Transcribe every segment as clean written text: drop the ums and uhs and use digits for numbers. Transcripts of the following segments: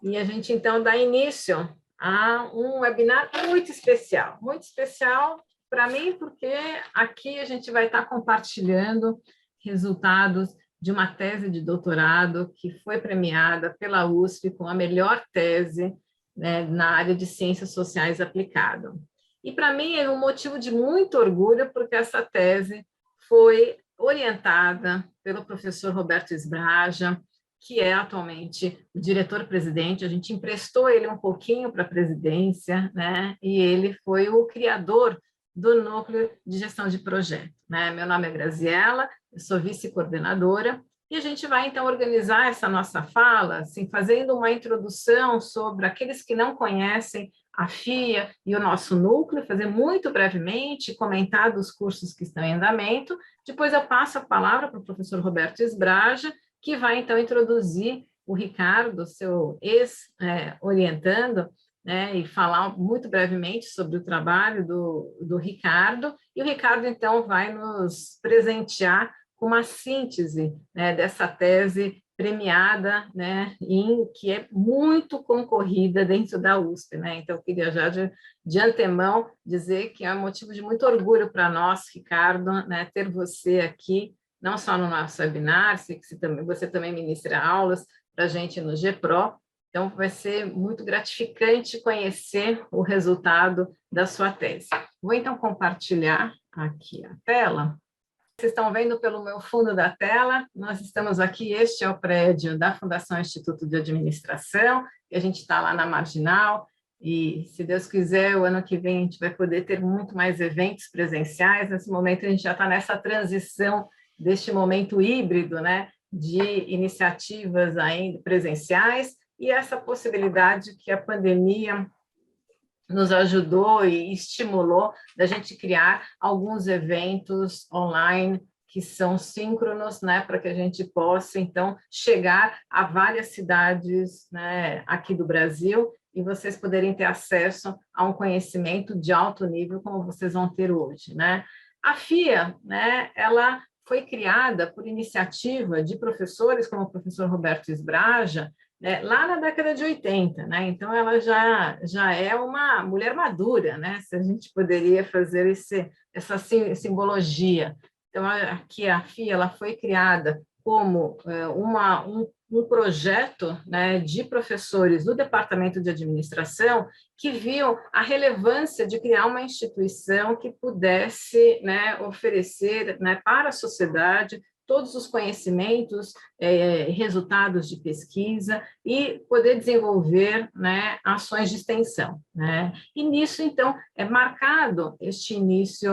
E a gente, então, dá início a um webinar muito especial para mim, porque aqui a gente vai estar compartilhando resultados de uma tese de doutorado que foi premiada pela USP com a melhor tese, né, na área de ciências sociais aplicadas. E para mim é um motivo de muito orgulho, porque essa tese foi orientada pelo professor Roberto Esbraja, que é atualmente o diretor-presidente. A gente emprestou ele um pouquinho para a presidência, né? E ele foi o criador do Núcleo de Gestão de Projeto, né? Meu nome é Graziella, eu sou vice-coordenadora, e a gente vai, então, organizar essa nossa fala, assim, fazendo uma introdução sobre aqueles que não conhecem a FIA e o nosso núcleo, fazer muito brevemente, comentar dos cursos que estão em andamento. Depois eu passo a palavra para o professor Roberto Esbraja, que vai, então, introduzir o Ricardo, seu ex-orientando, né, e falar muito brevemente sobre o trabalho do Ricardo, e o Ricardo, então, vai nos presentear com uma síntese, né, dessa tese premiada, né, que é muito concorrida dentro da USP, né? Então, eu queria já de antemão dizer que é um motivo de muito orgulho para nós, Ricardo, né, ter você aqui, não só no nosso webinar, sei que você também ministra aulas para a gente no GPRO, então vai ser muito gratificante conhecer o resultado da sua tese. Vou então compartilhar aqui a tela. Vocês estão vendo pelo meu fundo da tela, nós estamos aqui, este é o prédio da Fundação Instituto de Administração, e a gente está lá na Marginal, e se Deus quiser, o ano que vem a gente vai poder ter muito mais eventos presenciais. Nesse momento a gente já está nessa transição deste momento híbrido, né, de iniciativas ainda presenciais, e essa possibilidade que a pandemia nos ajudou e estimulou da gente criar alguns eventos online que são síncronos, né, para que a gente possa, então, chegar a várias cidades, né, aqui do Brasil, e vocês poderem ter acesso a um conhecimento de alto nível, como vocês vão ter hoje, né? A FIA, né, ela foi criada por iniciativa de professores como o professor Roberto Esbraja, lá na década de 80, né? Então ela já é uma mulher madura, né? Se a gente poderia fazer essa simbologia. Então aqui a FIA ela foi criada como um projeto, né, de professores do Departamento de Administração que viam a relevância de criar uma instituição que pudesse, né, oferecer, né, para a sociedade todos os conhecimentos, resultados de pesquisa e poder desenvolver, né, ações de extensão, né? E nisso, então, é marcado este início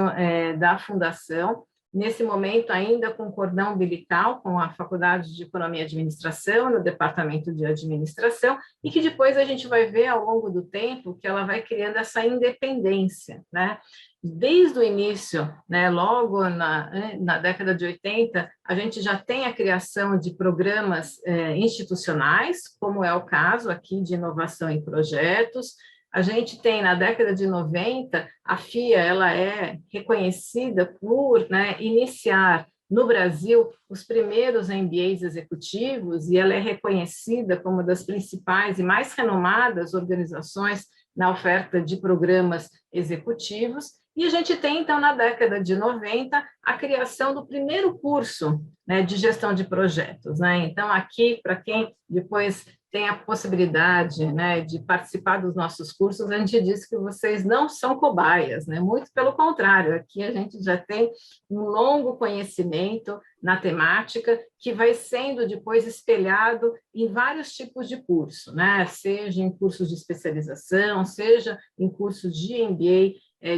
da fundação, nesse momento ainda com cordão umbilical, com a Faculdade de Economia e Administração, no Departamento de Administração, e que depois a gente vai ver ao longo do tempo que ela vai criando essa independência, né? Desde o início, né, logo na década de 80, a gente já tem a criação de programas institucionais, como é o caso aqui de inovação em projetos. A gente tem, na década de 90, a FIA ela é reconhecida por, né, iniciar no Brasil os primeiros MBAs executivos, e ela é reconhecida como uma das principais e mais renomadas organizações na oferta de programas executivos. E a gente tem, então, na década de 90, a criação do primeiro curso, né, de gestão de projetos, né? Então, aqui, para quem depois tem a possibilidade, né, de participar dos nossos cursos, a gente diz que vocês não são cobaias, né? Muito pelo contrário, aqui a gente já tem um longo conhecimento na temática que vai sendo depois espelhado em vários tipos de curso, né? Seja em cursos de especialização, seja em cursos de MBA,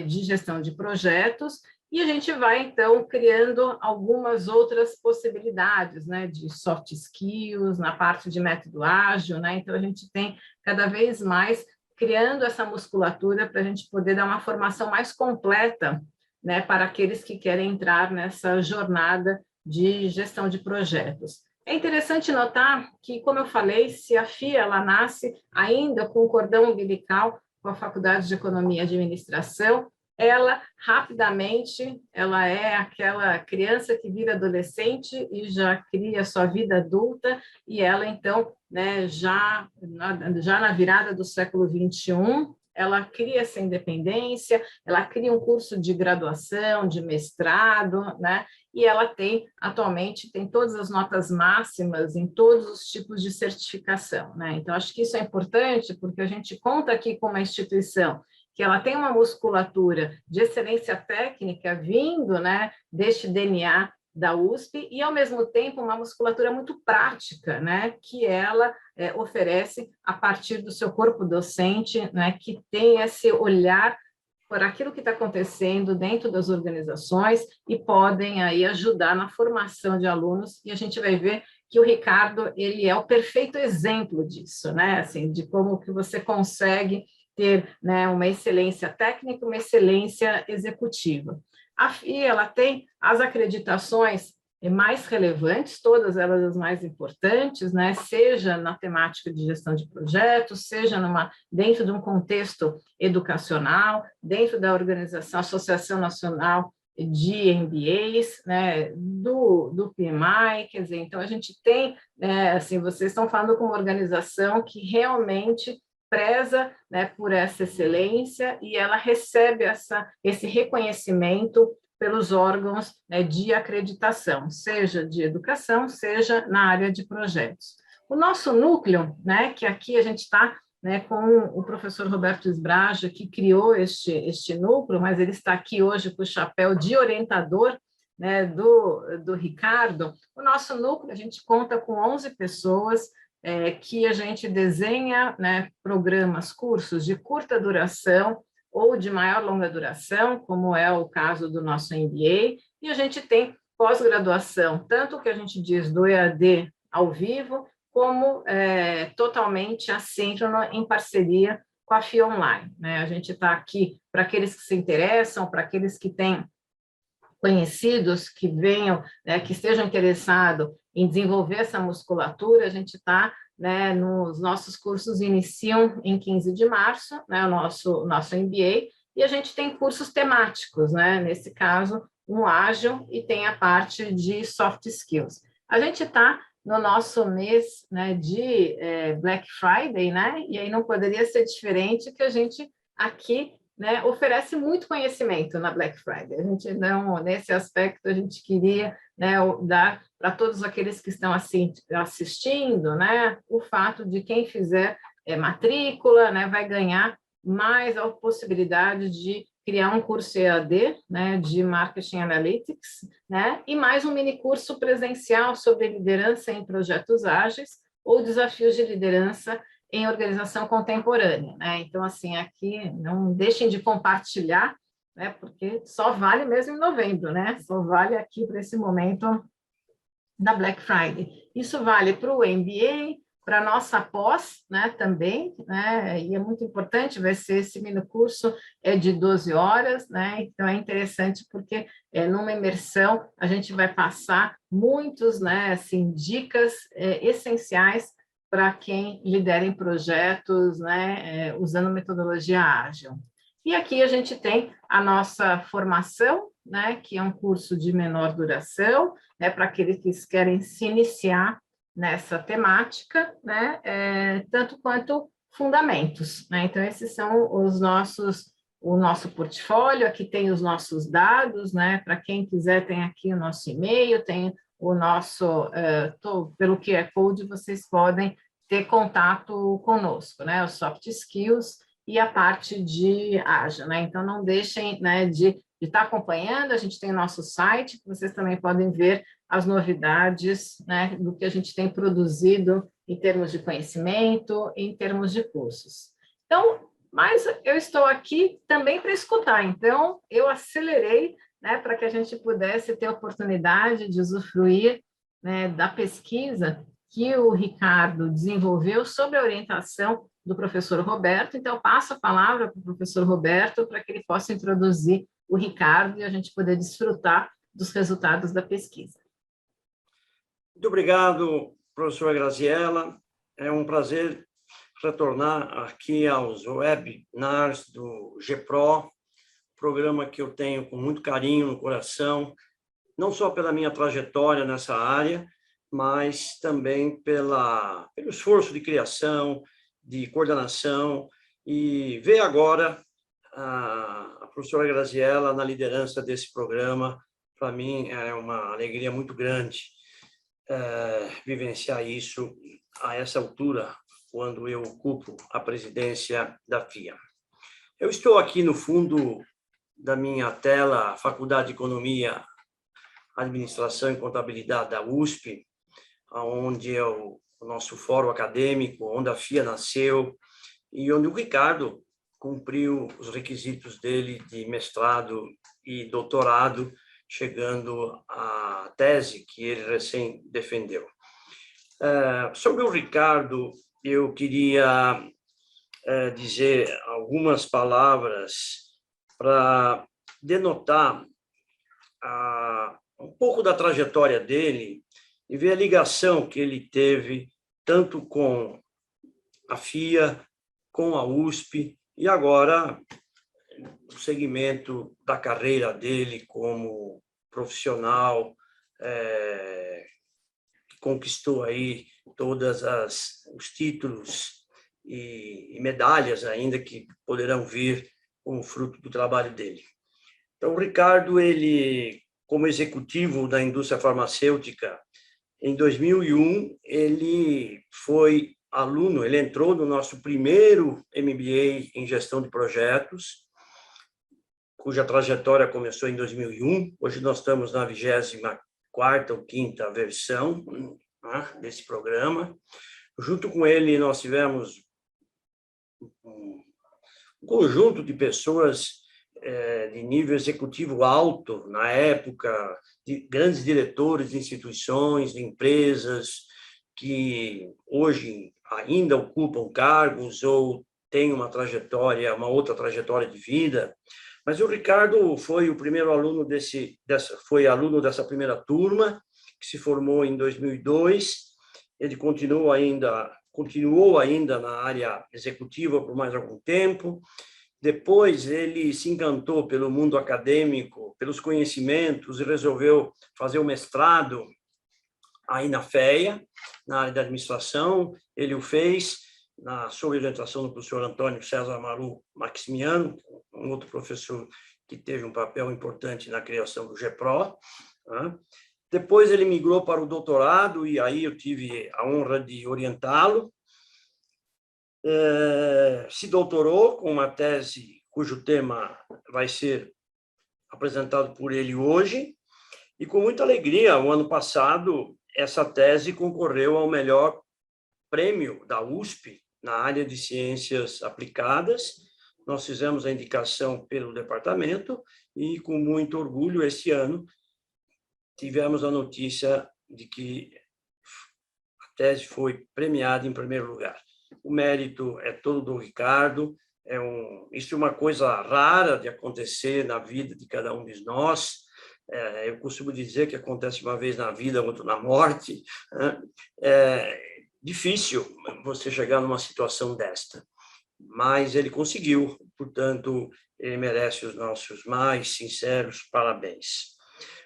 de gestão de projetos, e a gente vai, então, criando algumas outras possibilidades, né, de soft skills, na parte de método ágil, né? Então, a gente tem cada vez mais criando essa musculatura para a gente poder dar uma formação mais completa, né, para aqueles que querem entrar nessa jornada de gestão de projetos. É interessante notar que, como eu falei, se a FIA ela nasce ainda com o cordão umbilical com a Faculdade de Economia e Administração, ela rapidamente, ela é aquela criança que vira adolescente e já cria sua vida adulta, e ela, então, né, já na virada do século XXI, ela cria essa independência, ela cria um curso de graduação, de mestrado, né, e ela tem, atualmente, tem todas as notas máximas em todos os tipos de certificação, né? Então, acho que isso é importante, porque a gente conta aqui com uma instituição que ela tem uma musculatura de excelência técnica vindo, né, deste DNA da USP, e, ao mesmo tempo, uma musculatura muito prática, né, que ela oferece a partir do seu corpo docente, né, que tem esse olhar por aquilo que está acontecendo dentro das organizações e podem aí ajudar na formação de alunos, e a gente vai ver que o Ricardo, ele é o perfeito exemplo disso, né, assim, de como que você consegue ter, né, uma excelência técnica, uma excelência executiva. A FIA, ela tem as acreditações mais relevantes, todas elas as mais importantes, né, seja na temática de gestão de projetos, seja dentro de um contexto educacional, dentro da organização, Associação Nacional de MBAs, né, do PMI, quer dizer, então a gente tem, assim, vocês estão falando com uma organização que realmente preza, né, por essa excelência, e ela recebe esse reconhecimento pelos órgãos, né, de acreditação, seja de educação, seja na área de projetos. O nosso núcleo, né, que aqui a gente está, né, com o professor Roberto Sbraja, que criou este núcleo, mas ele está aqui hoje com o chapéu de orientador, né, do Ricardo. O nosso núcleo, a gente conta com 11 pessoas, que a gente desenha, né, programas, cursos de curta duração ou de maior longa duração, como é o caso do nosso MBA, e a gente tem pós-graduação, tanto que a gente diz do EAD ao vivo, como totalmente assíncrono em parceria com a FIA Online, né? A gente está aqui para aqueles que se interessam, para aqueles que têm conhecidos que venham, né, que estejam interessados em desenvolver essa musculatura, a gente está, né, nos nossos cursos iniciam em 15 de março, né, o nosso MBA, e a gente tem cursos temáticos, né, nesse caso, um ágil, e tem a parte de soft skills. A gente está no nosso mês, né, de Black Friday, né, e aí não poderia ser diferente que a gente aqui, né, oferece muito conhecimento na Black Friday. A gente não, nesse aspecto, a gente queria, né, dar para todos aqueles que estão assistindo, né, o fato de quem fizer matrícula, né, vai ganhar mais a possibilidade de criar um curso EAD, né, de Marketing Analytics, né, e mais um mini curso presencial sobre liderança em projetos ágeis ou desafios de liderança em organização contemporânea, né? Então, assim, aqui não deixem de compartilhar, né? Porque só vale mesmo em novembro, né? Só vale aqui para esse momento da Black Friday. Isso vale para o MBA, para a nossa pós, né? Também, né? E é muito importante, vai ser esse mini curso de 12 horas, né? Então é interessante porque numa imersão a gente vai passar muitos, né? Assim, dicas essenciais para quem lidera em projetos, né, usando metodologia ágil. E aqui a gente tem a nossa formação, né, que é um curso de menor duração, né, para aqueles que querem se iniciar nessa temática, né, tanto quanto fundamentos, né? Então, esses são o nosso portfólio, aqui tem os nossos dados, né, para quem quiser tem aqui o nosso e-mail, tem o nosso, pelo QR Code, vocês podem ter contato conosco, né? Os soft skills e a parte de ágil, né? Então, não deixem, né, de estar acompanhando, a gente tem o nosso site, que vocês também podem ver as novidades, né, do que a gente tem produzido em termos de conhecimento, em termos de cursos. Então, mas eu estou aqui também para escutar, então eu acelerei, né, para que a gente pudesse ter a oportunidade de usufruir, né, da pesquisa que o Ricardo desenvolveu sob a orientação do professor Roberto. Então, eu passo a palavra para o professor Roberto para que ele possa introduzir o Ricardo e a gente poder desfrutar dos resultados da pesquisa. Muito obrigado, professora Graziella. É um prazer retornar aqui aos webinars do GPRO, programa que eu tenho com muito carinho no coração, não só pela minha trajetória nessa área, mas também pelo esforço de criação, de coordenação, e ver agora a professora Graziella na liderança desse programa. Para mim é uma alegria muito grande vivenciar isso a essa altura, quando eu ocupo a presidência da FIA. Eu estou aqui no fundo da minha tela, Faculdade de Economia, Administração e Contabilidade da USP, onde é o nosso fórum acadêmico, onde a FIA nasceu, e onde o Ricardo cumpriu os requisitos dele de mestrado e doutorado, chegando à tese que ele recém defendeu. Sobre o Ricardo, eu queria dizer algumas palavras para denotar um pouco da trajetória dele e ver a ligação que ele teve tanto com a FIA, com a USP, e agora o segmento da carreira dele como profissional, que conquistou aí todos os títulos e medalhas ainda que poderão vir como fruto do trabalho dele. Então, o Ricardo, ele, como executivo da indústria farmacêutica, em 2001, ele foi aluno, ele entrou no nosso primeiro MBA em gestão de projetos, cuja trajetória começou em 2001. Hoje nós estamos na 24ª ou 25ª versão, né, desse programa. Junto com ele, nós tivemos um conjunto de pessoas de nível executivo alto, na época, de grandes diretores de instituições, de empresas, que hoje ainda ocupam cargos ou têm uma outra trajetória de vida. Mas o Ricardo foi o primeiro aluno foi aluno dessa primeira turma, que se formou em 2002. Ele continuou ainda na área executiva por mais algum tempo. Depois, ele se encantou pelo mundo acadêmico, pelos conhecimentos, e resolveu fazer o mestrado aí na FEA, na área da administração. Ele o fez sob orientação do professor Antônio César Maru Maximiano, um outro professor que teve um papel importante na criação do GEPRO. Depois, ele migrou para o doutorado, e aí eu tive a honra de orientá-lo. Se doutorou com uma tese cujo tema vai ser apresentado por ele hoje, e com muita alegria, o ano passado, essa tese concorreu ao melhor prêmio da USP na área de ciências aplicadas. Nós fizemos a indicação pelo departamento e, com muito orgulho, este ano, tivemos a notícia de que a tese foi premiada em primeiro lugar. O mérito é todo do Ricardo. Isso é uma coisa rara de acontecer na vida de cada um de nós. Eu costumo dizer que acontece uma vez na vida, outra na morte. É difícil você chegar numa situação desta, mas ele conseguiu, portanto, ele merece os nossos mais sinceros parabéns.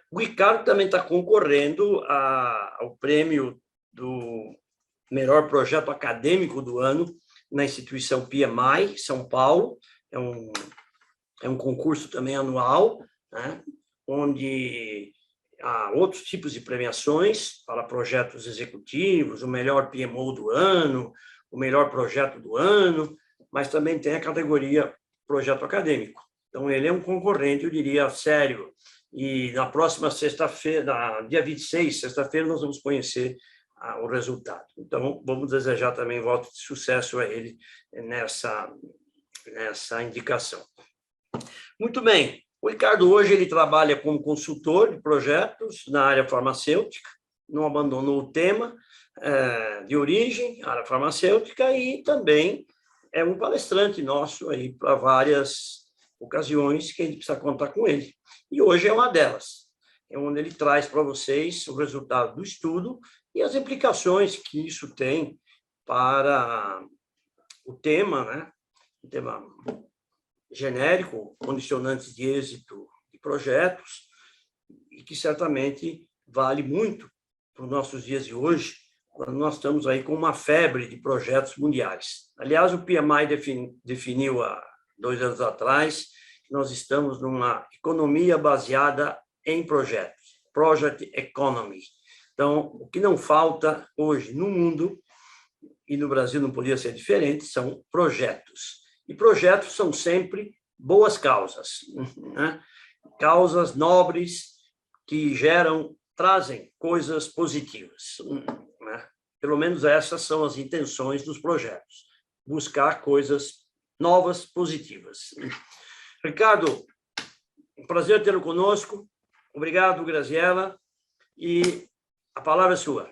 O Ricardo também está concorrendo ao prêmio do melhor projeto acadêmico do ano na instituição PMI, São Paulo. É um concurso também anual, né, onde há outros tipos de premiações para projetos executivos, o melhor PMO do ano, o melhor projeto do ano, mas também tem a categoria projeto acadêmico. Então, ele é um concorrente, eu diria, sério. E na próxima sexta-feira, dia 26, sexta-feira, nós vamos conhecer o resultado. Então, vamos desejar também voto de sucesso a ele nessa indicação. Muito bem. O Ricardo hoje ele trabalha como consultor de projetos na área farmacêutica, não abandonou o tema de origem, área farmacêutica, e também é um palestrante nosso aí para várias ocasiões que a gente precisa contar com ele. E hoje é uma delas, é onde ele traz para vocês o resultado do estudo e as implicações que isso tem para o tema, né? O tema genérico, condicionantes de êxito de projetos, e que certamente vale muito para os nossos dias de hoje, quando nós estamos aí com uma febre de projetos mundiais. Aliás, o PMI definiu há 2 anos atrás que nós estamos numa economia baseada em projetos, Project Economy. Então, o que não falta hoje no mundo, e no Brasil não podia ser diferente, são projetos. E projetos são sempre boas causas, né? Causas nobres que trazem coisas positivas, né? Pelo menos essas são as intenções dos projetos, buscar coisas novas, positivas. Ricardo, um prazer tê-lo conosco. Obrigado, Graziela, e a palavra é sua.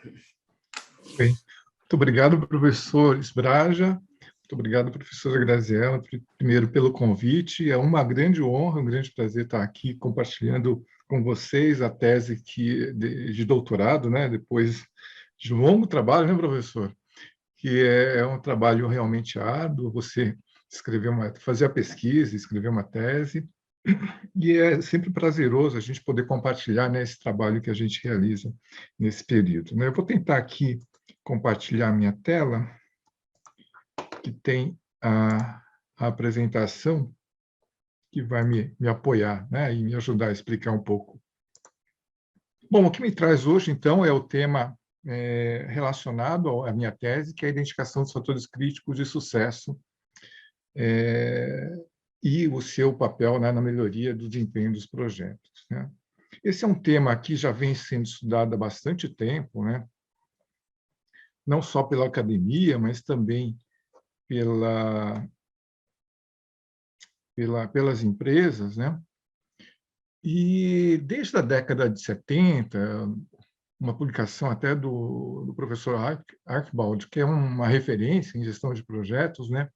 Bem, muito obrigado, professor Esbraja. Muito obrigado, professora Graziela, primeiro pelo convite. É uma grande honra, um grande prazer estar aqui compartilhando com vocês a tese de doutorado, né? Depois de um longo trabalho, né, professor? Que é um trabalho realmente árduo, você fazer a pesquisa, escrever uma tese, e é sempre prazeroso a gente poder compartilhar, né, esse trabalho que a gente realiza nesse período, né? Eu vou tentar aqui compartilhar minha tela, que tem a apresentação que vai me apoiar, né, e me ajudar a explicar um pouco. Bom, o que me traz hoje, então, é o tema relacionado à minha tese, que é a identificação dos fatores críticos de sucesso e o seu papel, né, na melhoria do desempenho dos projetos, né? Esse é um tema que já vem sendo estudado há bastante tempo, né? Não só pela academia, mas também pelas empresas, né? E desde a década de 70, uma publicação até do professor Archibald, que é uma referência em gestão de projetos, né?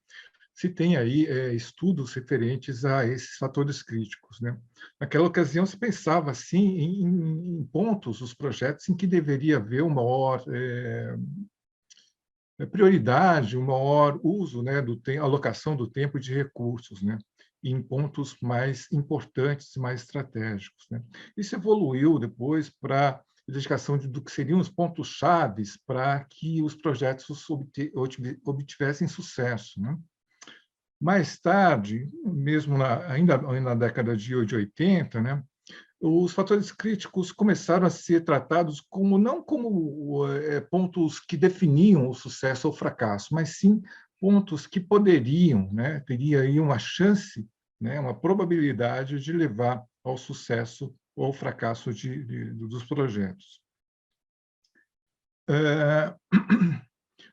Se tem aí estudos referentes a esses fatores críticos, né? Naquela ocasião se pensava assim em pontos dos projetos em que deveria haver uma maior prioridade, um maior uso, né, alocação do tempo e de recursos, né, em pontos mais importantes e mais estratégicos, né. Isso evoluiu depois para a identificação do que seriam os pontos chaves para que os projetos obtivessem sucesso, né. Mais tarde, mesmo ainda na década de 80, né, os fatores críticos começaram a ser tratados não como pontos que definiam o sucesso ou o fracasso, mas sim pontos que poderiam, né, teria aí uma chance, né, uma probabilidade de levar ao sucesso ou ao fracasso dos projetos.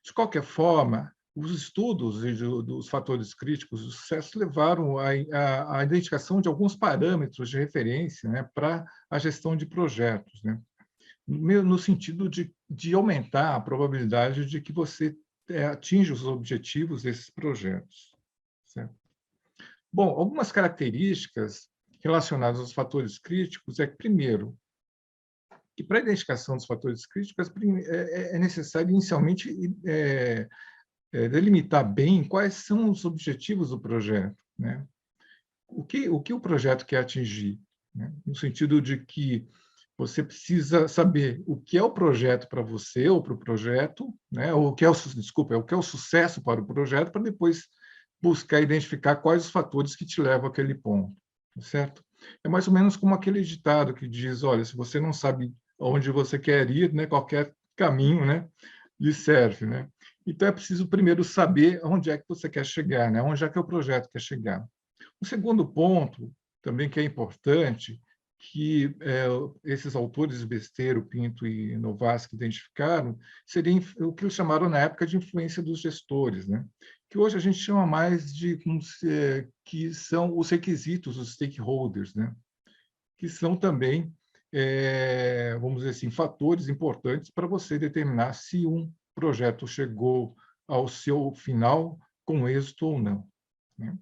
De qualquer forma, os estudos dos fatores críticos do sucesso levaram à identificação de alguns parâmetros de referência, né, para a gestão de projetos, né, no sentido de aumentar a probabilidade de que você atinja os objetivos desses projetos. Certo? Bom, algumas características relacionadas aos fatores críticos é que, primeiro, que para a identificação dos fatores críticos é necessário inicialmente delimitar bem quais são os objetivos do projeto, né? O que o projeto quer atingir, né? No sentido de que você precisa saber o que é o projeto para você ou para o projeto, né? O que é o sucesso para o projeto, para depois buscar identificar quais os fatores que te levam àquele ponto, certo? É mais ou menos como aquele ditado que diz, olha, se você não sabe onde você quer ir, né, qualquer caminho, né, lhe serve, né? Então, é preciso primeiro saber onde é que você quer chegar, né? Onde é que o projeto quer chegar. O segundo ponto, também que é importante, que esses autores, Besteiro, Pinto e Novaes, que identificaram, seria o que eles chamaram na época de influência dos gestores, né? Que hoje a gente chama mais de que são os requisitos dos stakeholders, né? Que são também, vamos dizer assim, fatores importantes para você determinar se um projeto chegou ao seu final com êxito ou não, né?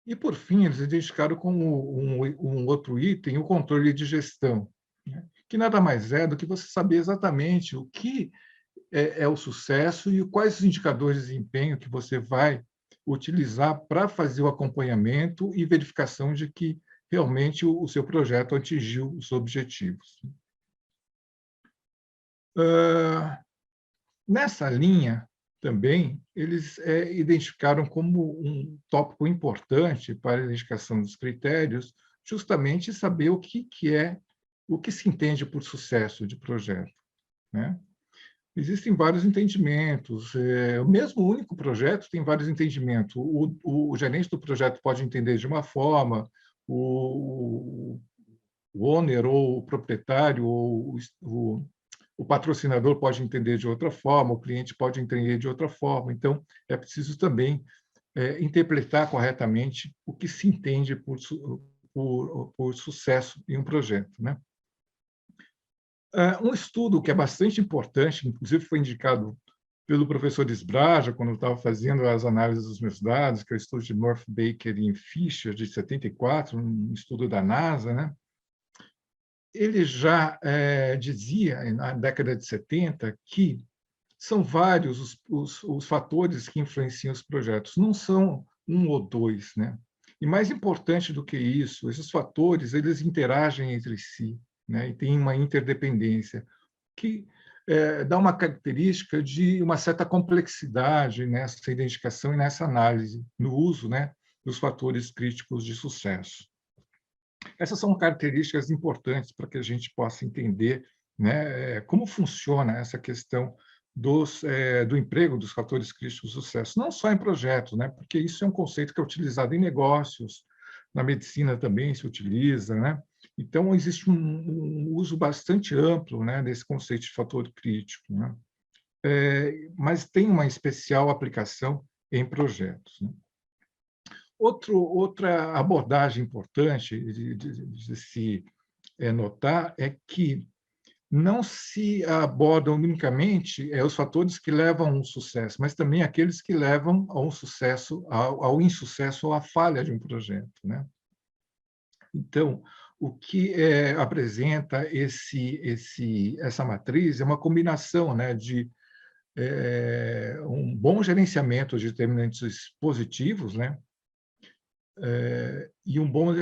E, por fim, eles identificaram como um outro item o controle de gestão, né? Que nada mais é do que você saber exatamente o que é o sucesso e quais os indicadores de desempenho que você vai utilizar para fazer o acompanhamento e verificação de que realmente o seu projeto atingiu os objetivos. Nessa linha, também, eles identificaram como um tópico importante para a identificação dos critérios, justamente saber o que se entende por sucesso de projeto, né? Existem vários entendimentos. O mesmo único projeto tem vários entendimentos. O gerente do projeto pode entender de uma forma, o owner ou o proprietário ou o patrocinador pode entender de outra forma, o cliente pode entender de outra forma. Então, é preciso também interpretar corretamente o que se entende por sucesso em um projeto, né? Um estudo que é bastante importante, inclusive foi indicado pelo professor Esbraja, quando eu estava fazendo as análises dos meus dados, que é o estudo de Murphy, Baker e Fisher, de 74, um estudo da NASA, né? Ele já dizia, na década de 70, que são vários os fatores que influenciam os projetos, não são um ou dois, né? E mais importante do que isso, esses fatores eles interagem entre si, né? E tem uma interdependência que dá uma característica de uma certa complexidade nessa identificação e nessa análise, no uso, né, dos fatores críticos de sucesso. Essas são características importantes para que a gente possa entender, né, como funciona essa questão do emprego dos fatores críticos de sucesso, não só em projetos, né, porque isso é um conceito que é utilizado em negócios, na medicina também se utiliza, né? Então, existe um uso bastante amplo, né, desse conceito de fator crítico, né? Mas tem uma especial aplicação em projetos, né? Outra abordagem importante de se notar é que não se abordam unicamente os fatores que levam ao sucesso, mas também aqueles que levam ao sucesso, ao insucesso ou à falha de um projeto, né? Então, o que apresenta essa matriz é uma combinação, né, de um bom gerenciamento de determinantes positivos, né, e um bom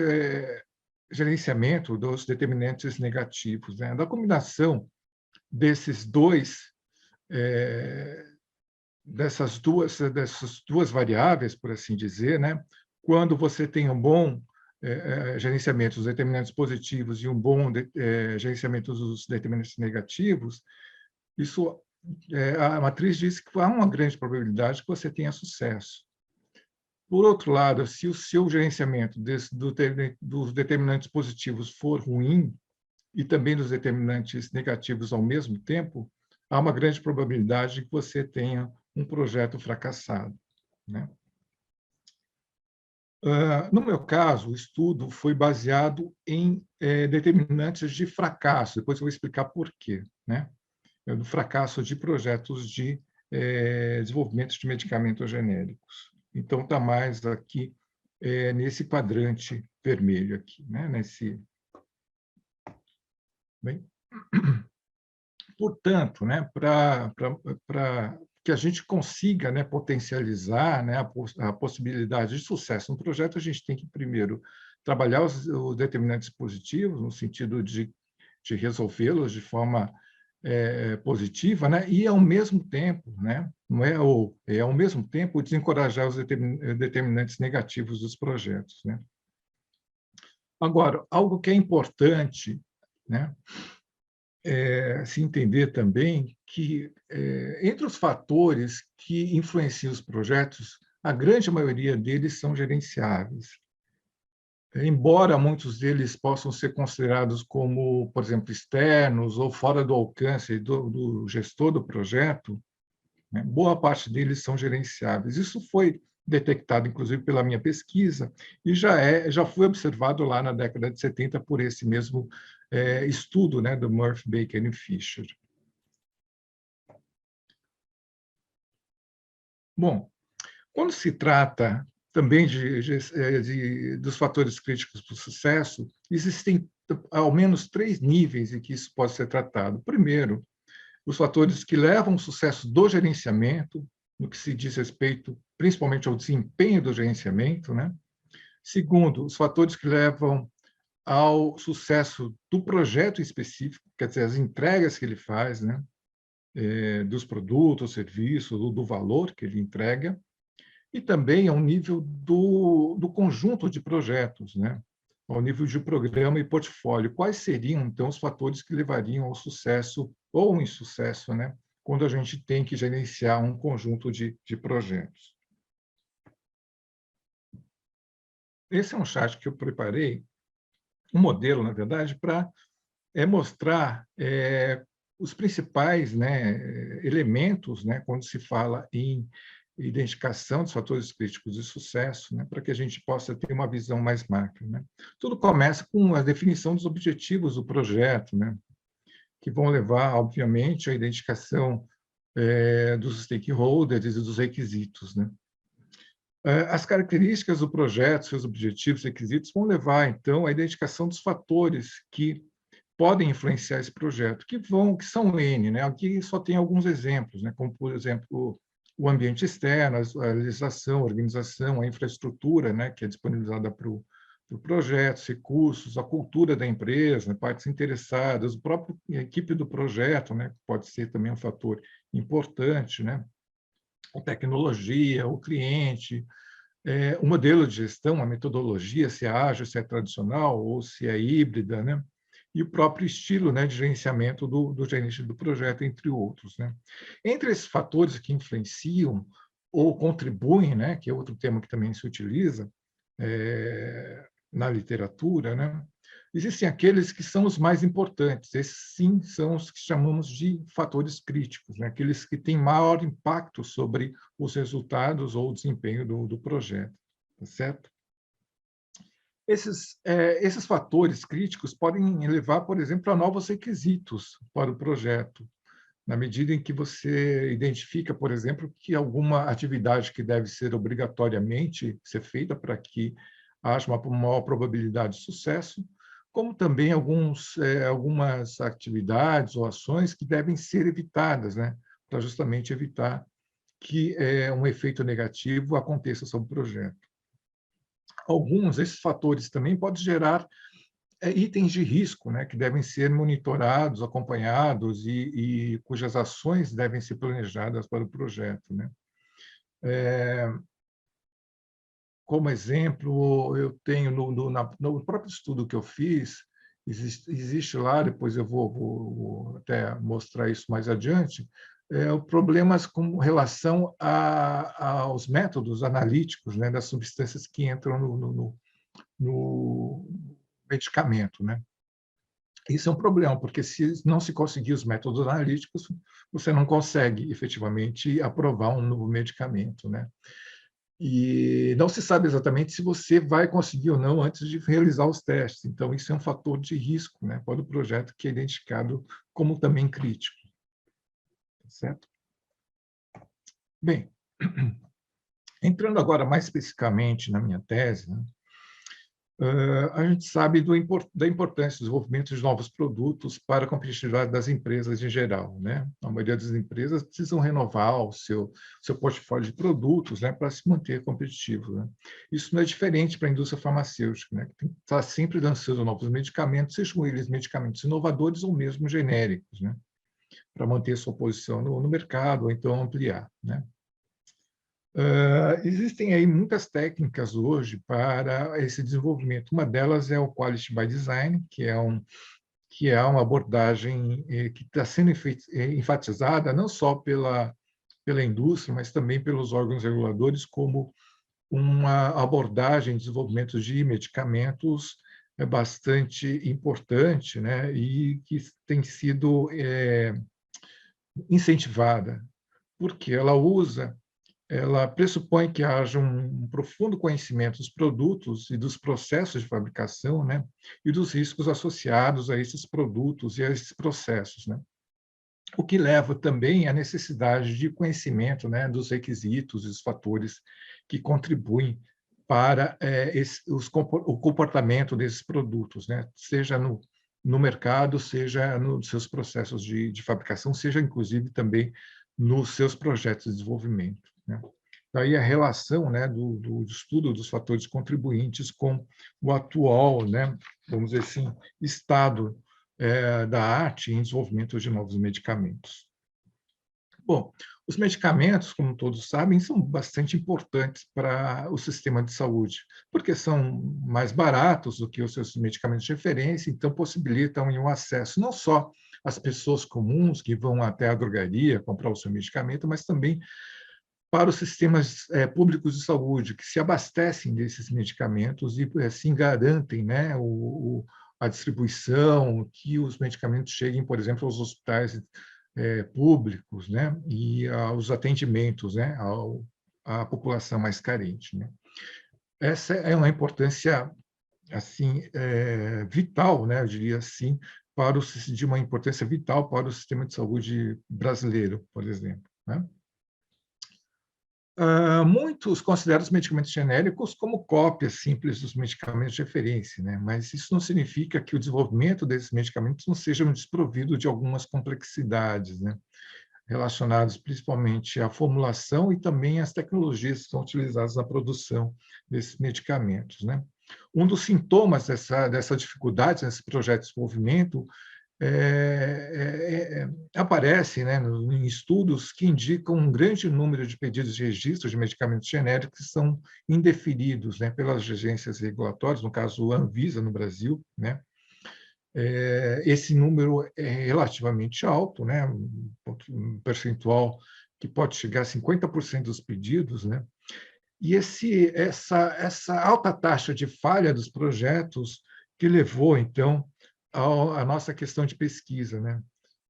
gerenciamento dos determinantes negativos, né? Da combinação desses dessas duas variáveis, por assim dizer, né? Quando você tem um bom gerenciamento dos determinantes positivos e um bom gerenciamento dos determinantes negativos, isso a matriz diz que há uma grande probabilidade que você tenha sucesso. Por outro lado, se o seu gerenciamento dos determinantes positivos for ruim e também dos determinantes negativos ao mesmo tempo, há uma grande probabilidade de que você tenha um projeto fracassado, né? No meu caso, o estudo foi baseado em determinantes de fracasso, depois eu vou explicar por quê, né? Do fracasso de projetos de desenvolvimento de medicamentos genéricos. Então, está mais aqui nesse quadrante vermelho aqui, né? Bem, portanto, né, para que a gente consiga, né, potencializar, né, a possibilidade de sucesso no projeto, a gente tem que, primeiro, trabalhar os determinantes positivos, no sentido de resolvê-los de forma positiva, né, e, ao mesmo tempo, né, não é ao mesmo tempo, desencorajar os determinantes negativos dos projetos, né. Agora, algo que é importante, né, se entender também que, entre os fatores que influenciam os projetos, a grande maioria deles são gerenciáveis. Embora muitos deles possam ser considerados como, por exemplo, externos ou fora do alcance do gestor do projeto, né, boa parte deles são gerenciáveis. Isso foi detectado, inclusive, pela minha pesquisa, e já foi observado lá na década de 70 por esse mesmo estudo, né, do Murphy, Baker e Fisher. Bom, quando se trata também dos fatores críticos para o sucesso, existem ao menos 3 níveis em que isso pode ser tratado. Primeiro, os fatores que levam ao sucesso do gerenciamento, no que se diz respeito principalmente ao desempenho do gerenciamento, né? Segundo, os fatores que levam ao sucesso do projeto específico, quer dizer, as entregas que ele faz, né? Dos produtos, serviços, do valor que ele entrega, e também ao nível do conjunto de projetos, né? Ao nível de programa e portfólio. Quais seriam, então, os fatores que levariam ao sucesso ou ao insucesso, né? Quando a gente tem que gerenciar um conjunto de projetos. Esse é um chart que eu preparei, um modelo, na verdade, para mostrar os principais, né, elementos, né, quando se fala em identificação dos fatores críticos de sucesso, né, para que a gente possa ter uma visão mais macro, né. Tudo começa com a definição dos objetivos do projeto, né, que vão levar, obviamente, à identificação dos stakeholders e dos requisitos, né. As características do projeto, seus objetivos, requisitos, vão levar, então, à identificação dos fatores que podem influenciar esse projeto, que são N, né? Aqui só tem alguns exemplos, né? Como, por exemplo, o ambiente externo, a legislação, a organização, a infraestrutura, né? Que é disponibilizada para o projeto, recursos, a cultura da empresa, partes interessadas, a própria equipe do projeto, né? Pode ser também um fator importante, né? A tecnologia, o cliente, o modelo de gestão, a metodologia, se é ágil, se é tradicional ou se é híbrida, né? E o próprio estilo, né, de gerenciamento do gerente do projeto, entre outros, né? Entre esses fatores que influenciam ou contribuem, né, que é outro termo que também se utiliza na literatura, né, existem aqueles que são os mais importantes. Esses, sim, são os que chamamos de fatores críticos, né, aqueles que têm maior impacto sobre os resultados ou o desempenho do projeto, tá certo? Esses fatores críticos podem levar, por exemplo, a novos requisitos para o projeto, na medida em que você identifica, por exemplo, que alguma atividade que deve ser obrigatoriamente ser feita para que haja uma maior probabilidade de sucesso, como também algumas atividades ou ações que devem ser evitadas, né, para justamente evitar que um efeito negativo aconteça sobre o projeto. Alguns desses fatores também podem gerar itens de risco, né, que devem ser monitorados, acompanhados e cujas ações devem ser planejadas para o projeto, né. Como exemplo, eu tenho no próprio estudo que eu fiz, existe lá, depois eu vou até mostrar isso mais adiante, problemas com relação aos métodos analíticos, né, das substâncias que entram no medicamento, né? Isso é um problema, porque se não se conseguir os métodos analíticos, você não consegue efetivamente aprovar um novo medicamento, né? E não se sabe exatamente se você vai conseguir ou não antes de realizar os testes. Então, isso é um fator de risco, né, para o projeto, que é identificado como também crítico. Certo? Bem, entrando agora mais especificamente na minha tese, né, a gente sabe da importância do desenvolvimento de novos produtos para a competitividade das empresas em geral, né? A maioria das empresas precisam renovar o seu portfólio de produtos, né, para se manter competitivo, né? Isso não é diferente para a indústria farmacêutica, né, que tem que estar sempre lançando novos medicamentos, sejam eles medicamentos inovadores ou mesmo genéricos, né, para manter sua posição no mercado ou então ampliar, né? Existem aí muitas técnicas hoje para esse desenvolvimento. Uma delas é o Quality by Design, que é uma abordagem que está sendo enfatizada não só pela indústria, mas também pelos órgãos reguladores, como uma abordagem de desenvolvimento de medicamentos bastante importante, né, e que tem sido incentivada, porque ela pressupõe que haja um profundo conhecimento dos produtos e dos processos de fabricação, né, e dos riscos associados a esses produtos e a esses processos, né. O que leva também à necessidade de conhecimento, né, dos requisitos e dos fatores que contribuem para o comportamento desses produtos, né, seja no mercado, seja nos seus processos de fabricação, seja inclusive também nos seus projetos de desenvolvimento, né? Daí a relação, né, do estudo dos fatores contribuintes com o atual, né, vamos dizer assim, estado da arte em desenvolvimento de novos medicamentos. Bom, os medicamentos, como todos sabem, são bastante importantes para o sistema de saúde, porque são mais baratos do que os seus medicamentos de referência, então possibilitam o acesso não só às pessoas comuns que vão até a drogaria comprar o seu medicamento, mas também para os sistemas públicos de saúde, que se abastecem desses medicamentos e, assim, garantem, né, a distribuição, que os medicamentos cheguem, por exemplo, aos hospitais públicos, né, e aos atendimentos, né, à população mais carente, né. Essa é uma importância, assim, vital, né, eu diria assim, de uma importância vital para o sistema de saúde brasileiro, por exemplo, né. Muitos consideram os medicamentos genéricos como cópias simples dos medicamentos de referência, né? Mas isso não significa que o desenvolvimento desses medicamentos não seja desprovido de algumas complexidades, né? Relacionadas principalmente à formulação e também às tecnologias que são utilizadas na produção desses medicamentos, né? Um dos sintomas dessa dificuldade nesse projeto de desenvolvimento aparece, né, em estudos que indicam um grande número de pedidos de registro de medicamentos genéricos que são indeferidos, né, pelas agências regulatórias, no caso, a Anvisa, no Brasil, né. Esse número é relativamente alto, né, um percentual que pode chegar a 50% dos pedidos, né, e essa alta taxa de falha dos projetos que levou, então, à nossa questão de pesquisa, né?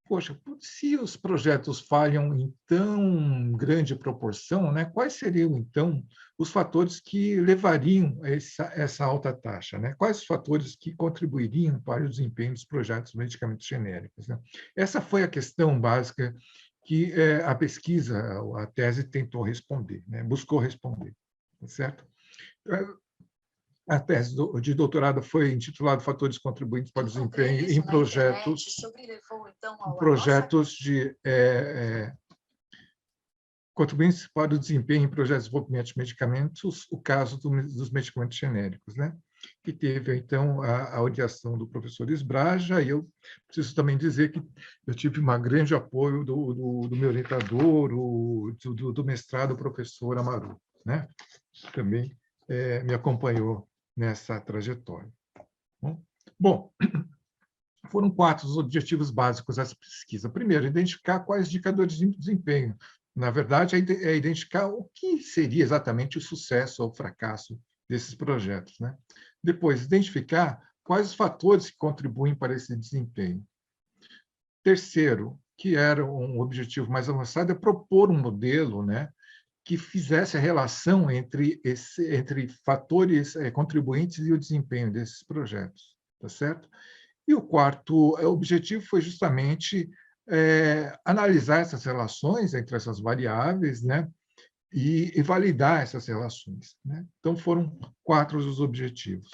Poxa, se os projetos falham em tão grande proporção, né, quais seriam, então, os fatores que levariam a essa alta taxa? Né? Quais os fatores que contribuiriam para o desempenho dos projetos de medicamentos genéricos? Né? Essa foi a questão básica que a pesquisa, a tese, tentou responder, né? Buscou responder. Tá certo? A tese de doutorado foi intitulada Fatores Contribuintes para o Desempenho em projetos de contribuintes para o desempenho em projetos de desenvolvimento de medicamentos, o caso dos medicamentos genéricos, né? Que teve, então, a orientação do professor Esbraja, e eu preciso também dizer que eu tive um grande apoio do meu orientador, do mestrado, o professor Amaru, né? Também me acompanhou nessa trajetória. Bom, foram 4 os objetivos básicos dessa pesquisa. Primeiro, identificar quais indicadores de desempenho. Na verdade, é identificar o que seria exatamente o sucesso ou o fracasso desses projetos, né? Depois, identificar quais os fatores que contribuem para esse desempenho. Terceiro, que era um objetivo mais avançado, é propor um modelo, né, que fizesse a relação entre fatores contribuintes e o desempenho desses projetos, tá certo? E o quarto objetivo foi justamente analisar essas relações entre essas variáveis, né, e validar essas relações, né? Então, foram 4 os objetivos.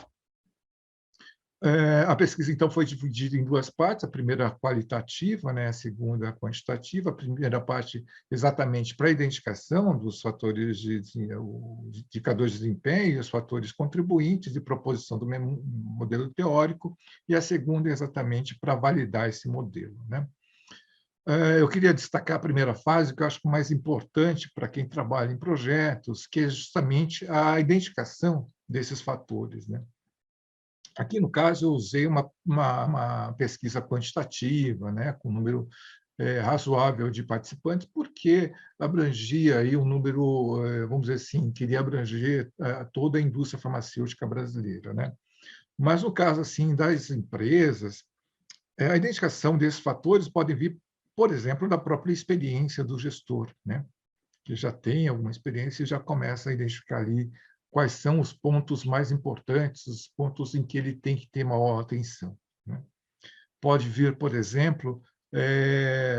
A pesquisa, então, foi dividida em 2 partes, a primeira qualitativa, né, a segunda quantitativa. A primeira parte exatamente para a identificação dos fatores indicadores de desempenho e os fatores contribuintes e proposição do modelo teórico, e a segunda exatamente para validar esse modelo, né. Eu queria destacar a primeira fase, que eu acho que é mais importante para quem trabalha em projetos, que é justamente a identificação desses fatores, né. Aqui, no caso, eu usei uma pesquisa quantitativa, né, com um número razoável de participantes, porque abrangia aí um número, vamos dizer assim, queria abranger toda a indústria farmacêutica brasileira, né? Mas, no caso assim, das empresas, a identificação desses fatores pode vir, por exemplo, da própria experiência do gestor, né? Que já tem alguma experiência e já começa a identificar ali quais são os pontos mais importantes, os pontos em que ele tem que ter maior atenção, né? Pode vir, por exemplo,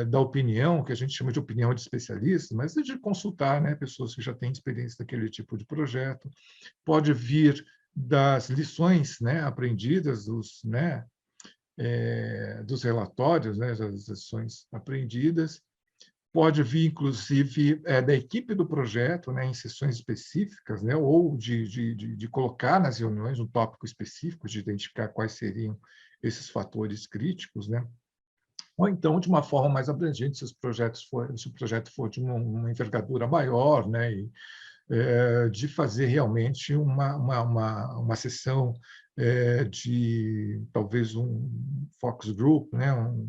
da opinião, que a gente chama de opinião de especialista, mas é de consultar, né, pessoas que já têm experiência daquele tipo de projeto. Pode vir das lições, né, aprendidas, dos relatórios, né, das lições aprendidas. pode vir, inclusive, da equipe do projeto, né, em sessões específicas, né, ou de colocar nas reuniões um tópico específico, de identificar quais seriam esses fatores críticos, né? Ou então, de uma forma mais abrangente, se o projeto for de uma envergadura maior, né, e, de fazer realmente uma sessão de, talvez, um focus group, né, um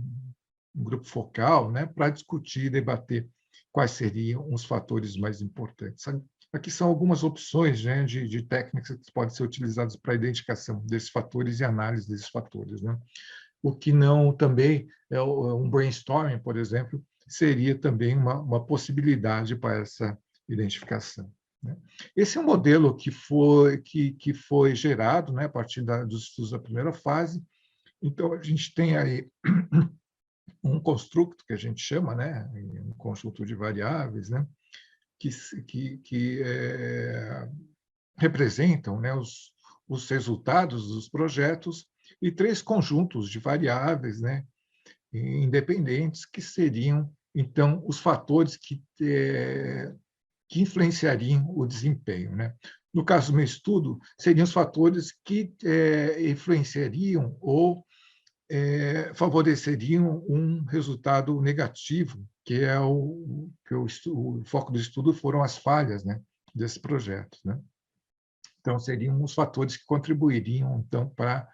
grupo focal, né, para discutir e debater quais seriam os fatores mais importantes. Aqui são algumas opções, né, de técnicas que podem ser utilizadas para a identificação desses fatores e análise desses fatores, né? O que não também é um brainstorming, por exemplo, seria também uma possibilidade para essa identificação, né? Esse é um modelo que foi gerado, né, a partir dos estudos da primeira fase. Então, a gente tem aí um construto, que a gente chama, né, um conjunto de variáveis, né, que representam, né, os resultados dos projetos, e 3 conjuntos de variáveis, né, independentes, que seriam, então, os fatores que influenciariam o desempenho, né? No caso do meu estudo, seriam os fatores que influenciariam ou favoreceriam um resultado negativo, que é o foco do estudo foram as falhas, né, desses projetos, né? Então, seriam os fatores que contribuiriam, então, para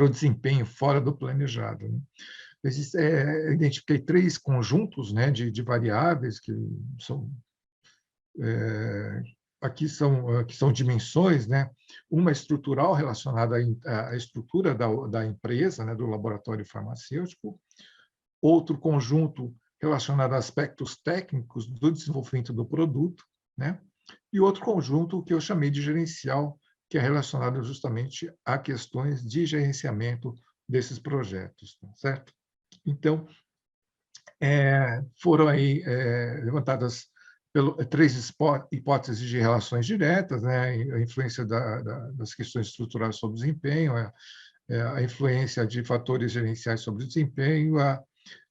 o desempenho fora do planejado, né? Identifiquei 3 conjuntos, né, de variáveis que são aqui são dimensões, né? Uma estrutural relacionada à estrutura da empresa, né, do laboratório farmacêutico, outro conjunto relacionado a aspectos técnicos do desenvolvimento do produto, né? E outro conjunto que eu chamei de gerencial, que é relacionado justamente a questões de gerenciamento desses projetos, certo? Então, foram aí levantadas 3 hipóteses de relações diretas, né? A influência das questões estruturais sobre o desempenho, a influência de fatores gerenciais sobre o desempenho,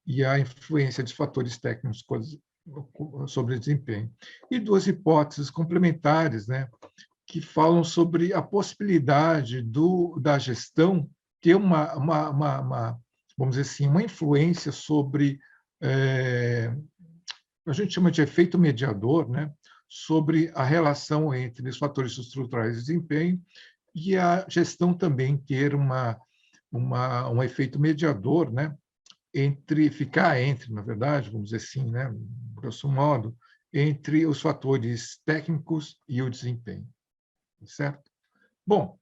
e a influência de fatores técnicos sobre o desempenho. E 2 hipóteses complementares, né, que falam sobre a possibilidade da gestão ter vamos dizer assim, uma influência sobre, a gente chama de efeito mediador, né, sobre a relação entre os fatores estruturais de desempenho, e a gestão também ter um efeito mediador, né, na verdade, vamos dizer assim, né, grosso modo, entre os fatores técnicos e o desempenho, certo? Bom,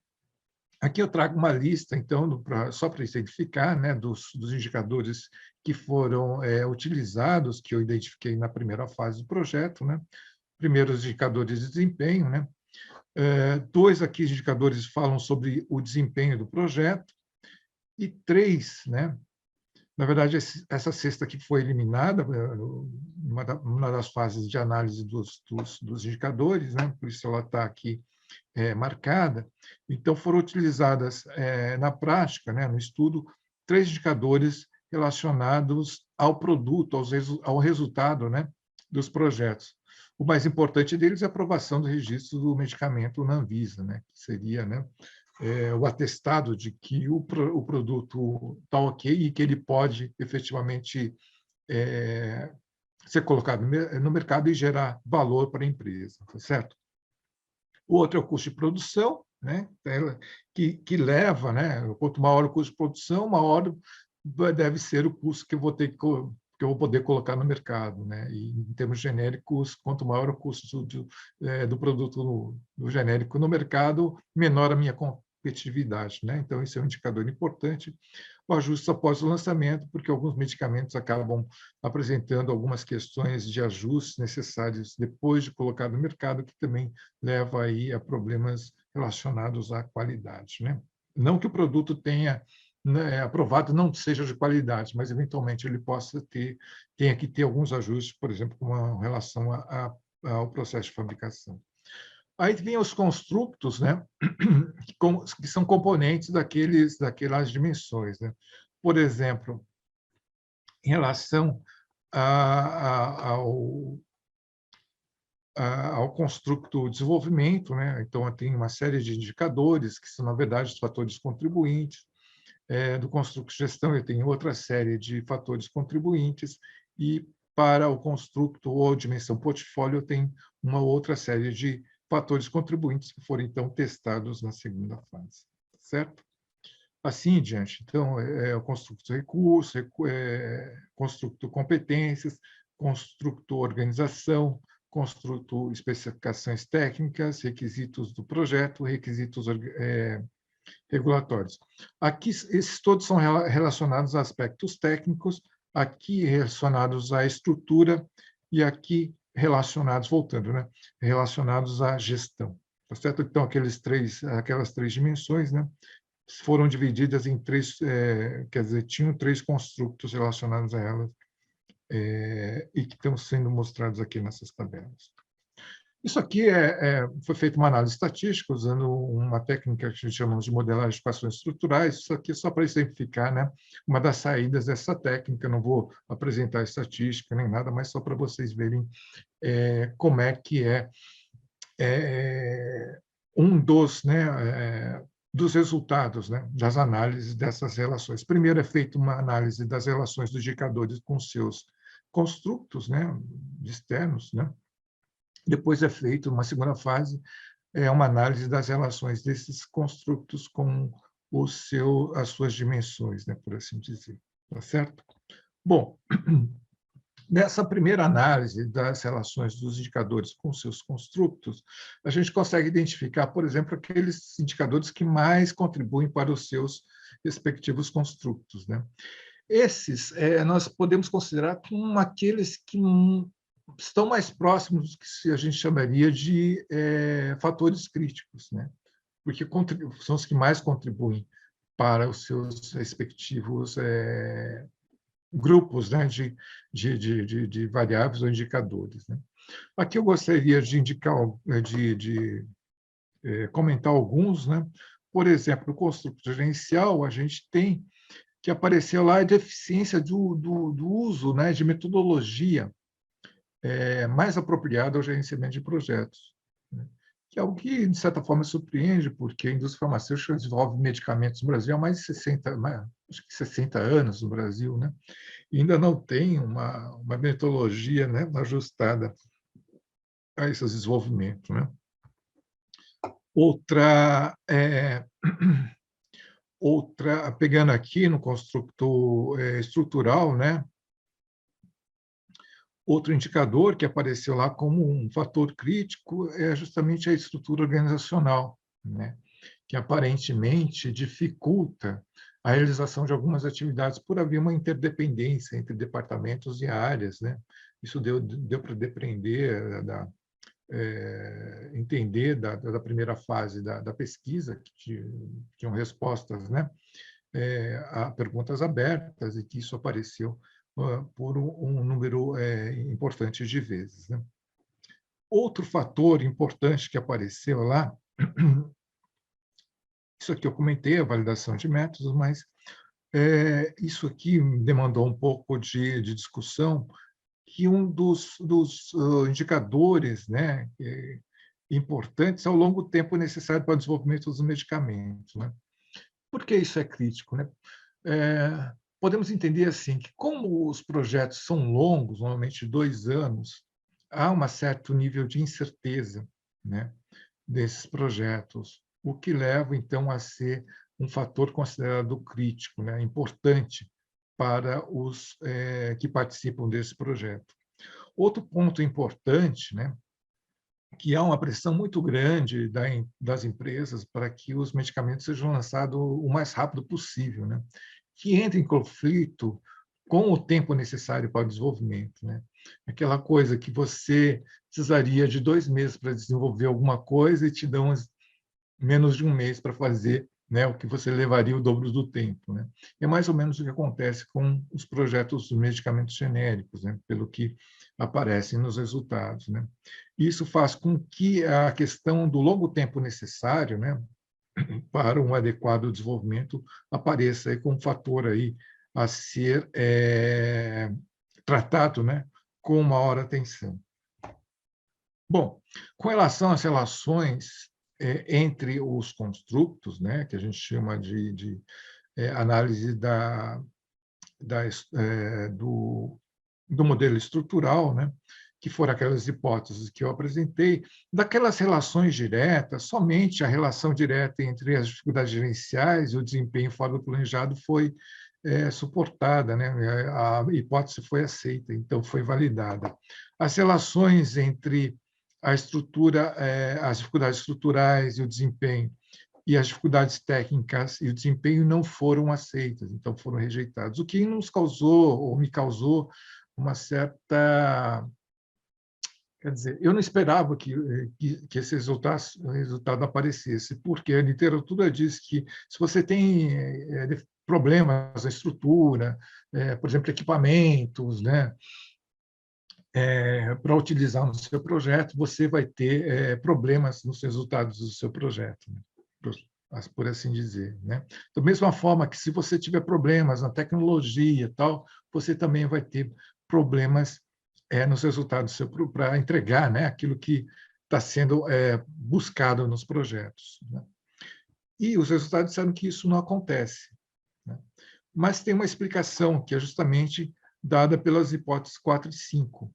aqui eu trago uma lista, então, só para exemplificar, né, dos indicadores que foram utilizados, que eu identifiquei na primeira fase do projeto, né? Primeiro, os indicadores de desempenho, né? 2 aqui indicadores falam sobre o desempenho do projeto, e 3, né? Na verdade, essa sexta aqui foi eliminada, uma das fases de análise dos indicadores, né? Por isso ela está aqui marcada. Então, foram utilizadas na prática, né, no estudo, 3 indicadores relacionados ao produto, ao resultado, né, dos projetos. O mais importante deles é a aprovação do registro do medicamento na Anvisa, né, que seria, né, o atestado de que o produto está ok e que ele pode efetivamente ser colocado no mercado e gerar valor para a empresa, tá certo? O outro é o custo de produção, né, que leva, né, quanto maior o custo de produção, maior deve ser o custo que eu vou poder colocar no mercado, né? E, em termos genéricos, quanto maior o custo do produto do genérico no mercado, menor a minha competitividade, né? Então, esse é um indicador importante. O ajuste após o lançamento, porque alguns medicamentos acabam apresentando algumas questões de ajustes necessários depois de colocar no mercado, que também leva aí a problemas relacionados à qualidade, né? Não que o produto tenha, né, aprovado não seja de qualidade, mas eventualmente ele tenha que ter alguns ajustes, por exemplo, com relação ao processo de fabricação. Aí vem os construtos, né, que são componentes daquelas dimensões, né? Por exemplo, em relação ao construto desenvolvimento, né? Então, tem uma série de indicadores, que são, na verdade, os fatores contribuintes. Do construto gestão, eu tenho outra série de fatores contribuintes, e para o construto ou dimensão portfólio, eu tenho uma outra série de fatores contribuintes que foram, então, testados na segunda fase. Certo? Assim em diante. Então, o construto recurso, construto competências, construto organização, construto especificações técnicas, requisitos do projeto, requisitos regulatórios. Aqui, esses todos são relacionados a aspectos técnicos, aqui relacionados à estrutura e aqui relacionados, voltando, né, relacionados à gestão. Tá certo? Então, aquelas três dimensões, né, foram divididas em três, quer dizer, tinham três construtos relacionados a elas, e que estão sendo mostrados aqui nessas tabelas. Isso aqui foi feita uma análise estatística, usando uma técnica que a gente chama de modelagem de equações estruturais. Isso aqui é só para exemplificar, né, uma das saídas dessa técnica. Não vou apresentar estatística nem nada, mas só para vocês verem como é que um dos, né, dos resultados, né, das análises dessas relações. Primeiro é feita uma análise das relações dos indicadores com seus construtos, né, externos, né? Depois é feita uma segunda fase, uma análise das relações desses construtos com as suas dimensões, né, por assim dizer. Tá certo? Bom, nessa primeira análise das relações dos indicadores com seus construtos, a gente consegue identificar, por exemplo, aqueles indicadores que mais contribuem para os seus respectivos construtos, né? Esses, nós podemos considerar como aqueles que estão mais próximos do que a gente chamaria de fatores críticos, né? Porque são os que mais contribuem para os seus respectivos grupos, né, de variáveis ou indicadores, né? Aqui eu gostaria de indicar, comentar alguns, né? Por exemplo, no construto gerencial, a gente tem que apareceu lá a deficiência do uso, né, de metodologia mais apropriada ao gerenciamento de projetos, né? Que é algo que, de certa forma, surpreende, porque a indústria farmacêutica desenvolve medicamentos no Brasil há mais de 60 anos no Brasil, né? E ainda não tem uma metodologia, né, ajustada a esses desenvolvimentos, né? Outra, pegando aqui no construto estrutural, né? Outro indicador que apareceu lá como um fator crítico é justamente a estrutura organizacional, né? Que aparentemente dificulta a realização de algumas atividades por haver uma interdependência entre departamentos e áreas, né? Isso deu para depender entender da primeira fase da pesquisa, que tinham respostas, né, a perguntas abertas, e que isso apareceu por um número importante de vezes, né? Outro fator importante que apareceu lá, isso aqui eu comentei, a validação de métodos, mas isso aqui demandou um pouco de discussão, que um dos indicadores, né, importantes é o longo tempo necessário para o desenvolvimento dos medicamentos, né? Por que isso é crítico, né? Podemos entender assim que, como os projetos são longos, normalmente 2 anos, há um certo nível de incerteza, né, desses projetos, o que leva, então, a ser um fator considerado crítico, né, importante para os que participam desse projeto. Outro ponto importante, né, que há uma pressão muito grande das empresas para que os medicamentos sejam lançados o mais rápido possível, né, que entra em conflito com o tempo necessário para o desenvolvimento, né? Aquela coisa que você precisaria de 2 meses para desenvolver alguma coisa e te dão menos de 1 mês para fazer, né, o que você levaria o dobro do tempo, né? É mais ou menos o que acontece com os projetos dos medicamentos genéricos, né, pelo que aparecem nos resultados, né? Isso faz com que a questão do longo tempo necessário, né, para um adequado desenvolvimento apareça aí como um fator aí a ser tratado, né, com maior atenção. Bom, com relação às relações entre os construtos, né, que a gente chama de análise do modelo estrutural, né, que foram aquelas hipóteses que eu apresentei, daquelas relações diretas, somente a relação direta entre as dificuldades gerenciais e o desempenho fora do planejado foi suportada, né? A hipótese foi aceita, então foi validada. As relações entre a estrutura, as dificuldades estruturais e o desempenho e as dificuldades técnicas e o desempenho não foram aceitas, então foram rejeitadas, o que nos causou, ou me causou, uma certa... Quer dizer, eu não esperava que esse resultado aparecesse, porque a literatura diz que se você tem problemas na estrutura, por exemplo, equipamentos, né, para utilizar no seu projeto, você vai ter problemas nos resultados do seu projeto, né? Por assim dizer, né? Da mesma forma que se você tiver problemas na tecnologia e tal, você também vai ter problemas nos resultados para entregar, né, aquilo que está sendo buscado nos projetos, né? E os resultados disseram que isso não acontece, né? Mas tem uma explicação, que é justamente dada pelas hipóteses 4 e 5,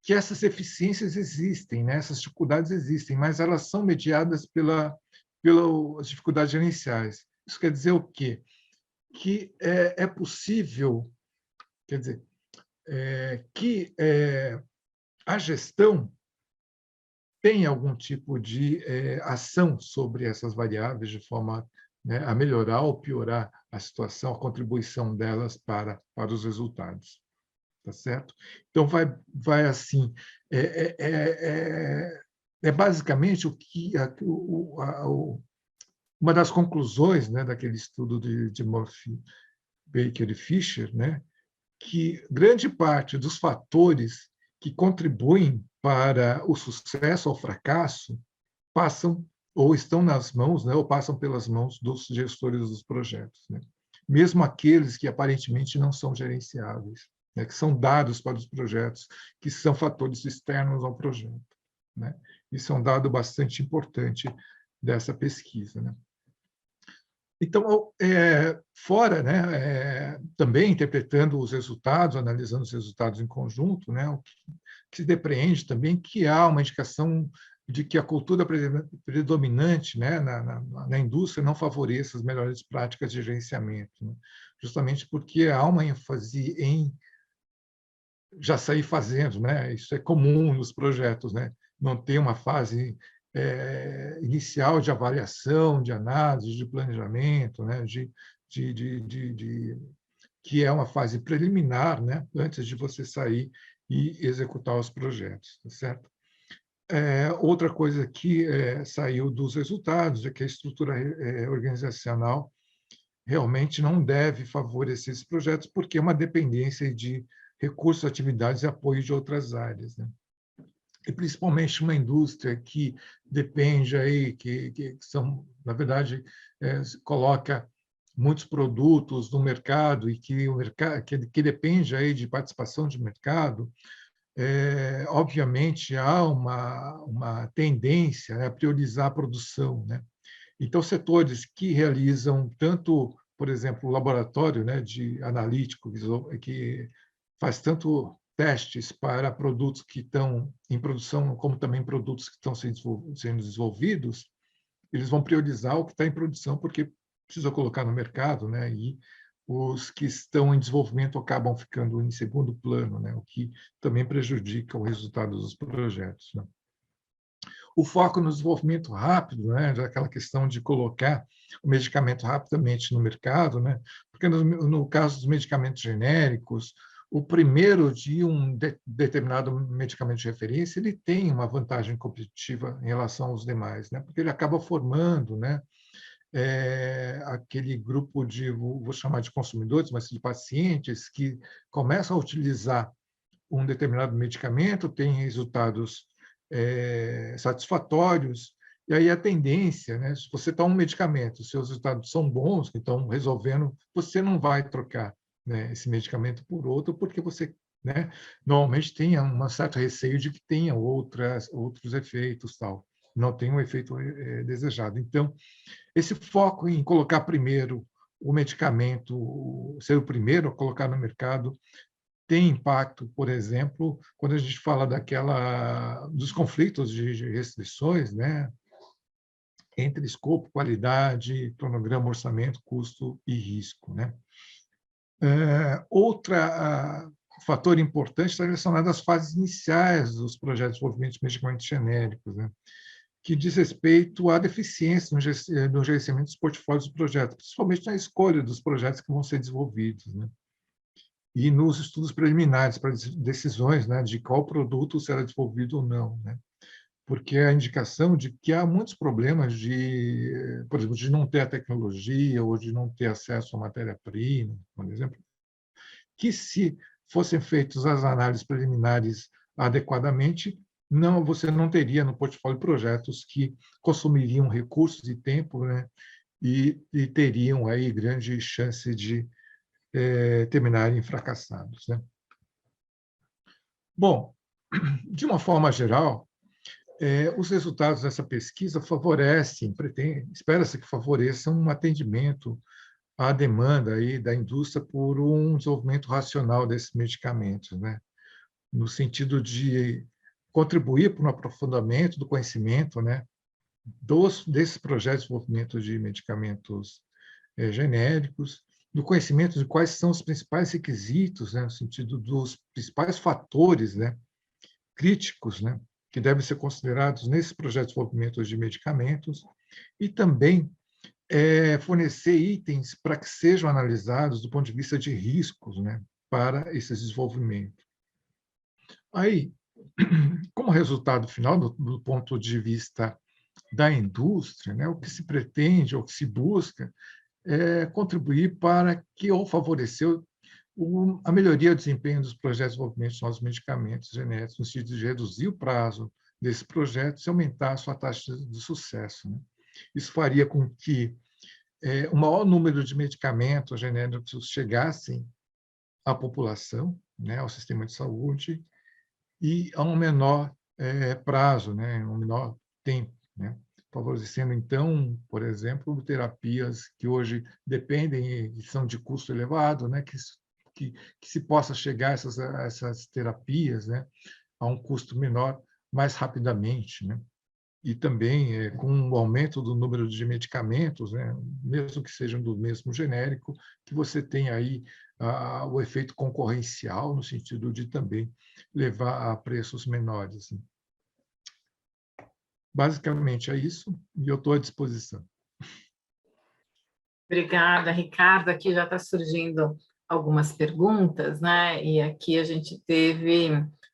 que essas eficiências existem, né? Essas dificuldades existem, mas elas são mediadas pelas dificuldades gerenciais. Isso quer dizer o quê? Que é possível, quer dizer, que a gestão tem algum tipo de ação sobre essas variáveis de forma, né, a melhorar ou piorar a situação, a contribuição delas para os resultados. Tá certo? Então, vai assim, basicamente o que uma das conclusões, né, daquele estudo de Murphy, Baker e Fisher, né, que grande parte dos fatores que contribuem para o sucesso ou fracasso passam ou estão nas mãos, né, ou passam pelas mãos dos gestores dos projetos, né? Mesmo aqueles que aparentemente não são gerenciáveis, né, que são dados para os projetos, que são fatores externos ao projeto, né? Isso é um dado bastante importante dessa pesquisa, né? Então, fora, né, também interpretando os resultados, analisando os resultados em conjunto, né, o que se depreende também que há uma indicação de que a cultura predominante, né, na indústria não favoreça as melhores práticas de gerenciamento, né, justamente porque há uma ênfase em já sair fazendo, né? Isso é comum nos projetos, né? Não ter uma fase inicial de avaliação, de análise, de planejamento, né? Que é uma fase preliminar, né? Antes de você sair e executar os projetos, tá certo? Outra coisa que saiu dos resultados é que a estrutura organizacional realmente não deve favorecer esses projetos, porque é uma dependência de recursos, atividades e apoio de outras áreas, né? E principalmente uma indústria que depende aí, que são, na verdade, coloca muitos produtos no mercado e que o mercado que depende aí de participação de mercado, obviamente há uma tendência, né, a priorizar a produção, né? Então, setores que realizam tanto, por exemplo, o laboratório, né, de analítico, que faz tanto testes para produtos que estão em produção, como também produtos que estão sendo desenvolvidos, eles vão priorizar o que está em produção, porque precisa colocar no mercado, né, e os que estão em desenvolvimento acabam ficando em segundo plano, né, o que também prejudica o resultado dos projetos, né? O foco no desenvolvimento rápido, né, aquela questão de colocar o medicamento rapidamente no mercado, né, porque no caso dos medicamentos genéricos, o primeiro de um determinado medicamento de referência, ele tem uma vantagem competitiva em relação aos demais, né, porque ele acaba formando, né, aquele grupo de, vou chamar de consumidores, mas de pacientes que começam a utilizar um determinado medicamento, tem resultados satisfatórios, e aí a tendência, né, se você toma um medicamento, seus resultados são bons, que estão resolvendo, você não vai trocar, né, esse medicamento por outro, porque você né, normalmente tem um certo receio de que tenha outros efeitos, tal. Não tem um efeito desejado. Então, esse foco em colocar primeiro o medicamento, ser o primeiro a colocar no mercado, tem impacto, por exemplo, quando a gente fala dos conflitos de restrições, né, entre escopo, qualidade, cronograma, orçamento, custo e risco, né? Outro fator importante está relacionado às fases iniciais dos projetos de desenvolvimento de medicamentos genéricos, né? Que diz respeito à deficiência no gerenciamento dos portfólios dos projetos, principalmente na escolha dos projetos que vão ser desenvolvidos, né? E nos estudos preliminares para decisões, né, de qual produto será desenvolvido ou não, né? Porque é a indicação de que há muitos problemas por exemplo, de não ter a tecnologia ou de não ter acesso à matéria-prima, por exemplo, que se fossem feitas as análises preliminares adequadamente, você não teria no portfólio projetos que consumiriam recursos e tempo, né, e teriam aí grande chance de terminarem fracassados, né? Bom, de uma forma geral, os resultados dessa pesquisa espera-se que favoreçam um atendimento à demanda aí da indústria por um desenvolvimento racional desses medicamentos, né? No sentido de contribuir para um aprofundamento do conhecimento, né, desses projetos de desenvolvimento de medicamentos genéricos, do conhecimento de quais são os principais requisitos, né, no sentido dos principais fatores, né, críticos, né, que devem ser considerados nesses projetos de desenvolvimento de medicamentos, e também fornecer itens para que sejam analisados do ponto de vista de riscos, né, para esse desenvolvimento. Aí, como resultado final, do ponto de vista da indústria, né, o que se pretende, ou o que se busca, é contribuir para que, ou favorecer a melhoria do desempenho dos projetos de desenvolvimento de novos medicamentos genéticos, no sentido de reduzir o prazo desses projetos e aumentar a sua taxa de sucesso, né? Isso faria com que o maior número de medicamentos genéricos chegassem à população, né, ao sistema de saúde, e a um menor prazo, né, um menor tempo, né, favorecendo, então, por exemplo, terapias que hoje dependem e são de custo elevado, né, que se possa chegar a essas terapias, né, a um custo menor mais rapidamente, né? E também com o aumento do número de medicamentos, né, mesmo que sejam do mesmo genérico, que você tem aí o efeito concorrencial, no sentido de também levar a preços menores. Assim. Basicamente é isso, e eu estou à disposição. Obrigada, Ricardo. Aqui já está surgindo algumas perguntas, né? E aqui a gente teve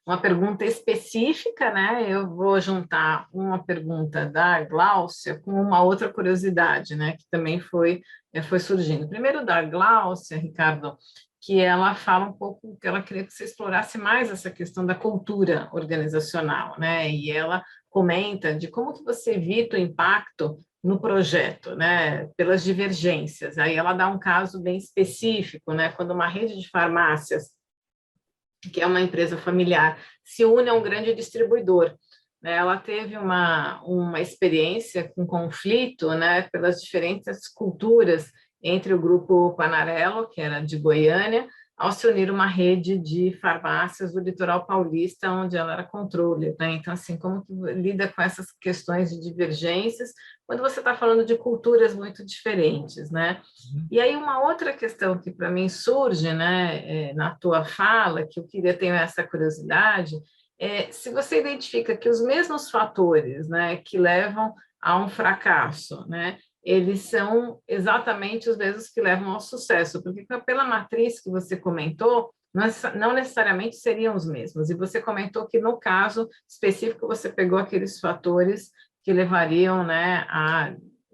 uma pergunta específica, né? Eu vou juntar uma pergunta da Gláucia com uma outra curiosidade, né? Que também foi surgindo. Primeiro da Gláucia, Ricardo, que ela fala um pouco que ela queria que você explorasse mais essa questão da cultura organizacional, né? E ela comenta de como que você evita o impacto no projeto, né, pelas divergências. Aí ela dá um caso bem específico, né, quando uma rede de farmácias, que é uma empresa familiar, se une a um grande distribuidor. Né, ela teve uma experiência com conflito, né, pelas diferentes culturas entre o grupo Panarello, que era de Goiânia, ao se unir uma rede de farmácias do litoral paulista, onde ela era controle. Né? Então, assim, como que lida com essas questões de divergências quando você está falando de culturas muito diferentes, né? E aí uma outra questão que para mim surge, né, na tua fala, que eu queria ter essa curiosidade, se você identifica que os mesmos fatores, né, que levam a um fracasso, né, eles são exatamente os mesmos que levam ao sucesso, porque pela matriz que você comentou, não necessariamente seriam os mesmos. E você comentou que, no caso específico, você pegou aqueles fatores que levariam, né,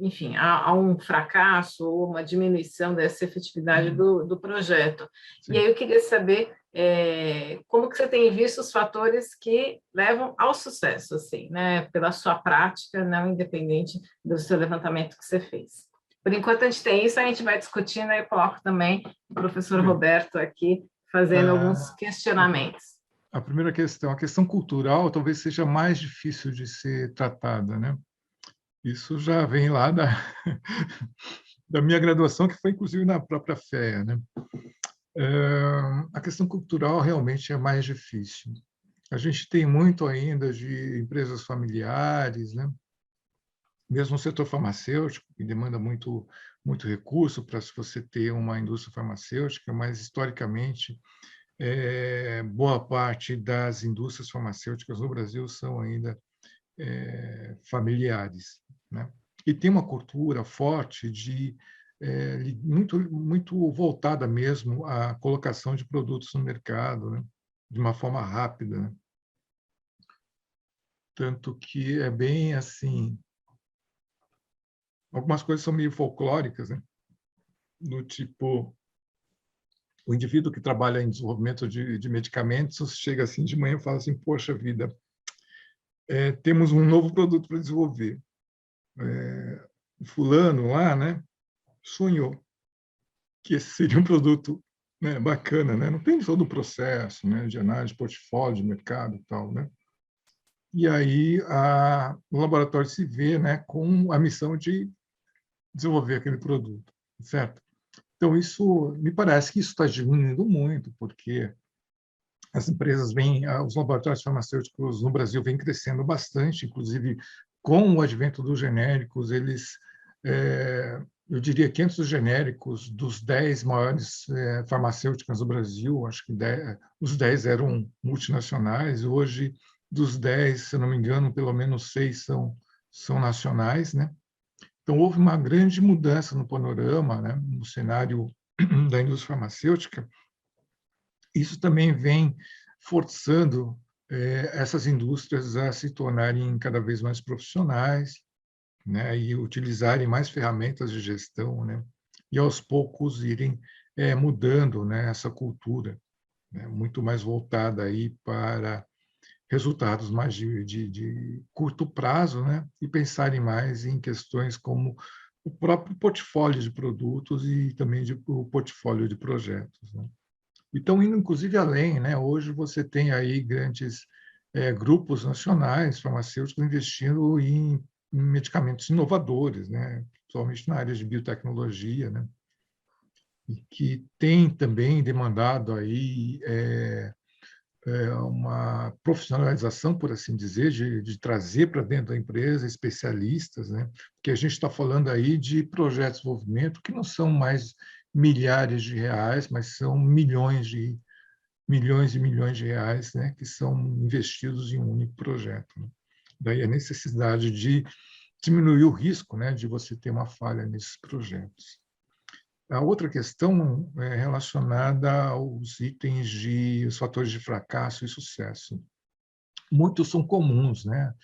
enfim, a um fracasso ou uma diminuição dessa efetividade do projeto. Sim. E aí eu queria saber como que você tem visto os fatores que levam ao sucesso, assim, né, pela sua prática, não independente do seu levantamento que você fez. Por enquanto a gente tem isso, a gente vai discutindo, aí eu coloco também o professor Roberto aqui fazendo alguns questionamentos. A primeira questão, a questão cultural, talvez seja mais difícil de ser tratada, né? Isso já vem lá da minha graduação, que foi inclusive na própria FEA, né? A questão cultural realmente é mais difícil. A gente tem muito ainda de empresas familiares, né? Mesmo o setor farmacêutico, que demanda muito recurso para se você ter uma indústria farmacêutica, mas historicamente boa parte das indústrias farmacêuticas no Brasil são ainda familiares, né? E tem uma cultura forte muito voltada mesmo à colocação de produtos no mercado, né? De uma forma rápida, né? Tanto que é bem assim, algumas coisas são meio folclóricas, né? Do tipo, o indivíduo que trabalha em desenvolvimento de medicamentos chega assim de manhã e fala assim, poxa vida, temos um novo produto para desenvolver. O fulano lá, né, sonhou que esse seria um produto, né, bacana, né? Não tem todo o processo, né, de análise de portfólio, de mercado e tal, né? E aí o laboratório se vê, né, com a missão de desenvolver aquele produto, certo? Então, me parece que isso está diminuindo muito, porque as empresas os laboratórios farmacêuticos no Brasil vêm crescendo bastante, inclusive com o advento dos genéricos, eu diria que entre os genéricos dos 10 maiores farmacêuticas do Brasil, acho que os 10 eram multinacionais, hoje dos 10, se não me engano, pelo menos 6 são nacionais, né? Então, houve uma grande mudança no panorama, né, no cenário da indústria farmacêutica. Isso também vem forçando essas indústrias a se tornarem cada vez mais profissionais, né, e utilizarem mais ferramentas de gestão, né, e aos poucos irem mudando, né, essa cultura, né, muito mais voltada aí para resultados mais de curto prazo, né, e pensarem mais em questões como o próprio portfólio de produtos e também o portfólio de projetos, né. E estão indo, inclusive, além, né? Hoje você tem aí grandes grupos nacionais farmacêuticos investindo em medicamentos inovadores, né? Principalmente na área de biotecnologia, né? E que tem também demandado aí uma profissionalização, por assim dizer, de trazer para dentro da empresa especialistas, né? Porque a gente está falando aí de projetos de desenvolvimento que não são mais milhares de reais, mas são milhões e milhões de reais, né, que são investidos em um único projeto, né? Daí a necessidade de diminuir o risco, né, de você ter uma falha nesses projetos. A outra questão é relacionada aos itens os fatores de fracasso e sucesso. Muitos são comuns, né?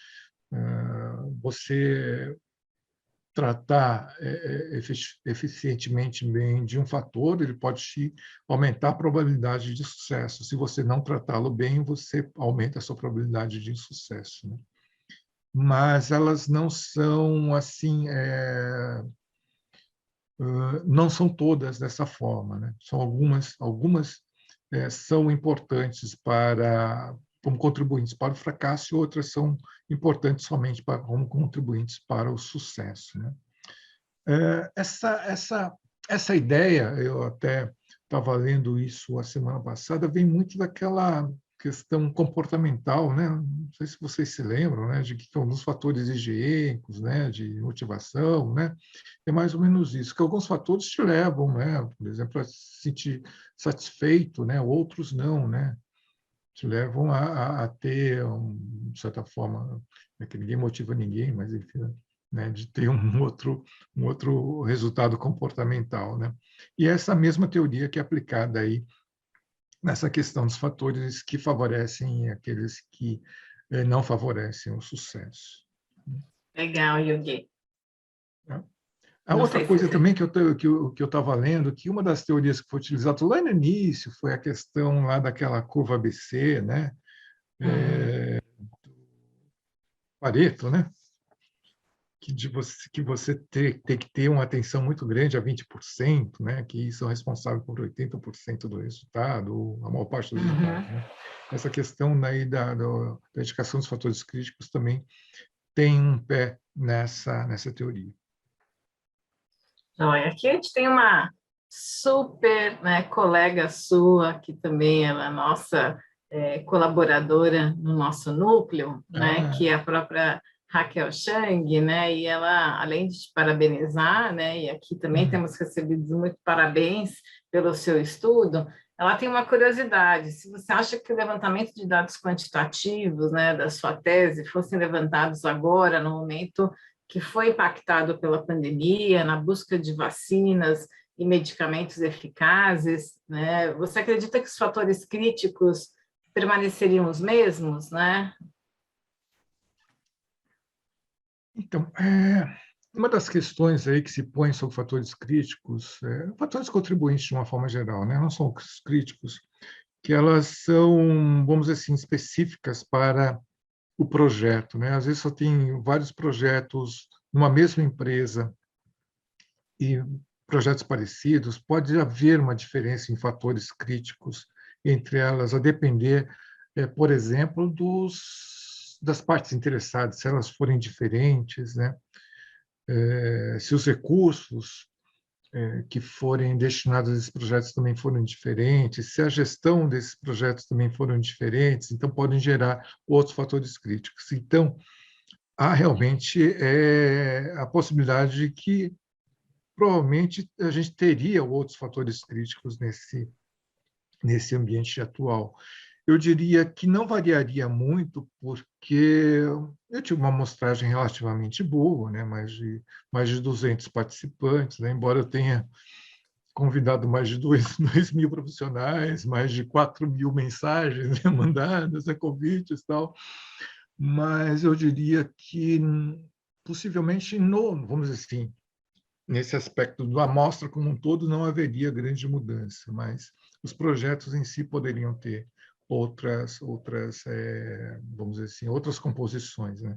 Você tratar eficientemente bem de um fator, ele pode te aumentar a probabilidade de sucesso. Se você não tratá-lo bem, você aumenta a sua probabilidade de insucesso, né? Mas elas não são assim, não são todas dessa forma, né? São algumas são importantes como contribuintes para o fracasso e outras são importantes somente como contribuintes para o sucesso, né? Essa ideia, eu até estava lendo isso a semana passada, vem muito daquela questão comportamental, né? Não sei se vocês se lembram, né? De que alguns fatores higiênicos, né? De motivação, né? É mais ou menos isso, que alguns fatores te levam, né? Por exemplo, a se sentir satisfeito, né? Outros não, né? Te levam a ter, de certa forma, é que ninguém motiva ninguém, mas enfim, né, de ter um outro resultado comportamental, né? E essa mesma teoria que é aplicada aí nessa questão dos fatores que favorecem e aqueles que não favorecem o sucesso. Legal, Yugi. Né? A Não outra sei se coisa você... também que eu estava lendo, que uma das teorias que foi utilizada lá no início foi a questão lá daquela curva ABC, né? Pareto, né? que você tem que ter uma atenção muito grande a 20%, né, que são responsáveis por 80% do resultado, ou a maior parte do resultado, né? Essa questão daí da indicação dos fatores críticos também tem um pé nessa teoria. Olha, aqui a gente tem uma super, né, colega sua, que também ela é nossa colaboradora no nosso núcleo, né, que é a própria Raquel Chang, né, e ela, além de te parabenizar, né, e aqui também temos recebido muito parabéns pelo seu estudo, ela tem uma curiosidade. Se você acha que o levantamento de dados quantitativos, né, da sua tese fossem levantados agora, no momento que foi impactado pela pandemia, na busca de vacinas e medicamentos eficazes, né? Você acredita que os fatores críticos permaneceriam os mesmos, né? Então, uma das questões aí que se põe sobre fatores críticos, fatores contribuintes de uma forma geral, né? Não são os críticos, que elas são, vamos dizer assim, específicas para o projeto, né? Às vezes só tem vários projetos numa mesma empresa e projetos parecidos, pode haver uma diferença em fatores críticos entre elas, a depender, por exemplo, das partes interessadas, se elas forem diferentes, né? Se os recursos que forem destinados a esses projetos também forem diferentes, se a gestão desses projetos também foram diferentes, então podem gerar outros fatores críticos. Então, há realmente a possibilidade de que provavelmente a gente teria outros fatores críticos nesse ambiente atual. Eu diria que não variaria muito, porque eu tive uma amostragem relativamente boa, né? mais de 200 participantes, né? Embora eu tenha convidado mais de 2.000 profissionais, mais de 4.000 mensagens, né, mandadas, convites e tal, mas eu diria que possivelmente, vamos dizer assim, nesse aspecto da amostra como um todo, não haveria grande mudança, mas os projetos em si poderiam ter outras vamos dizer assim, outras composições, né?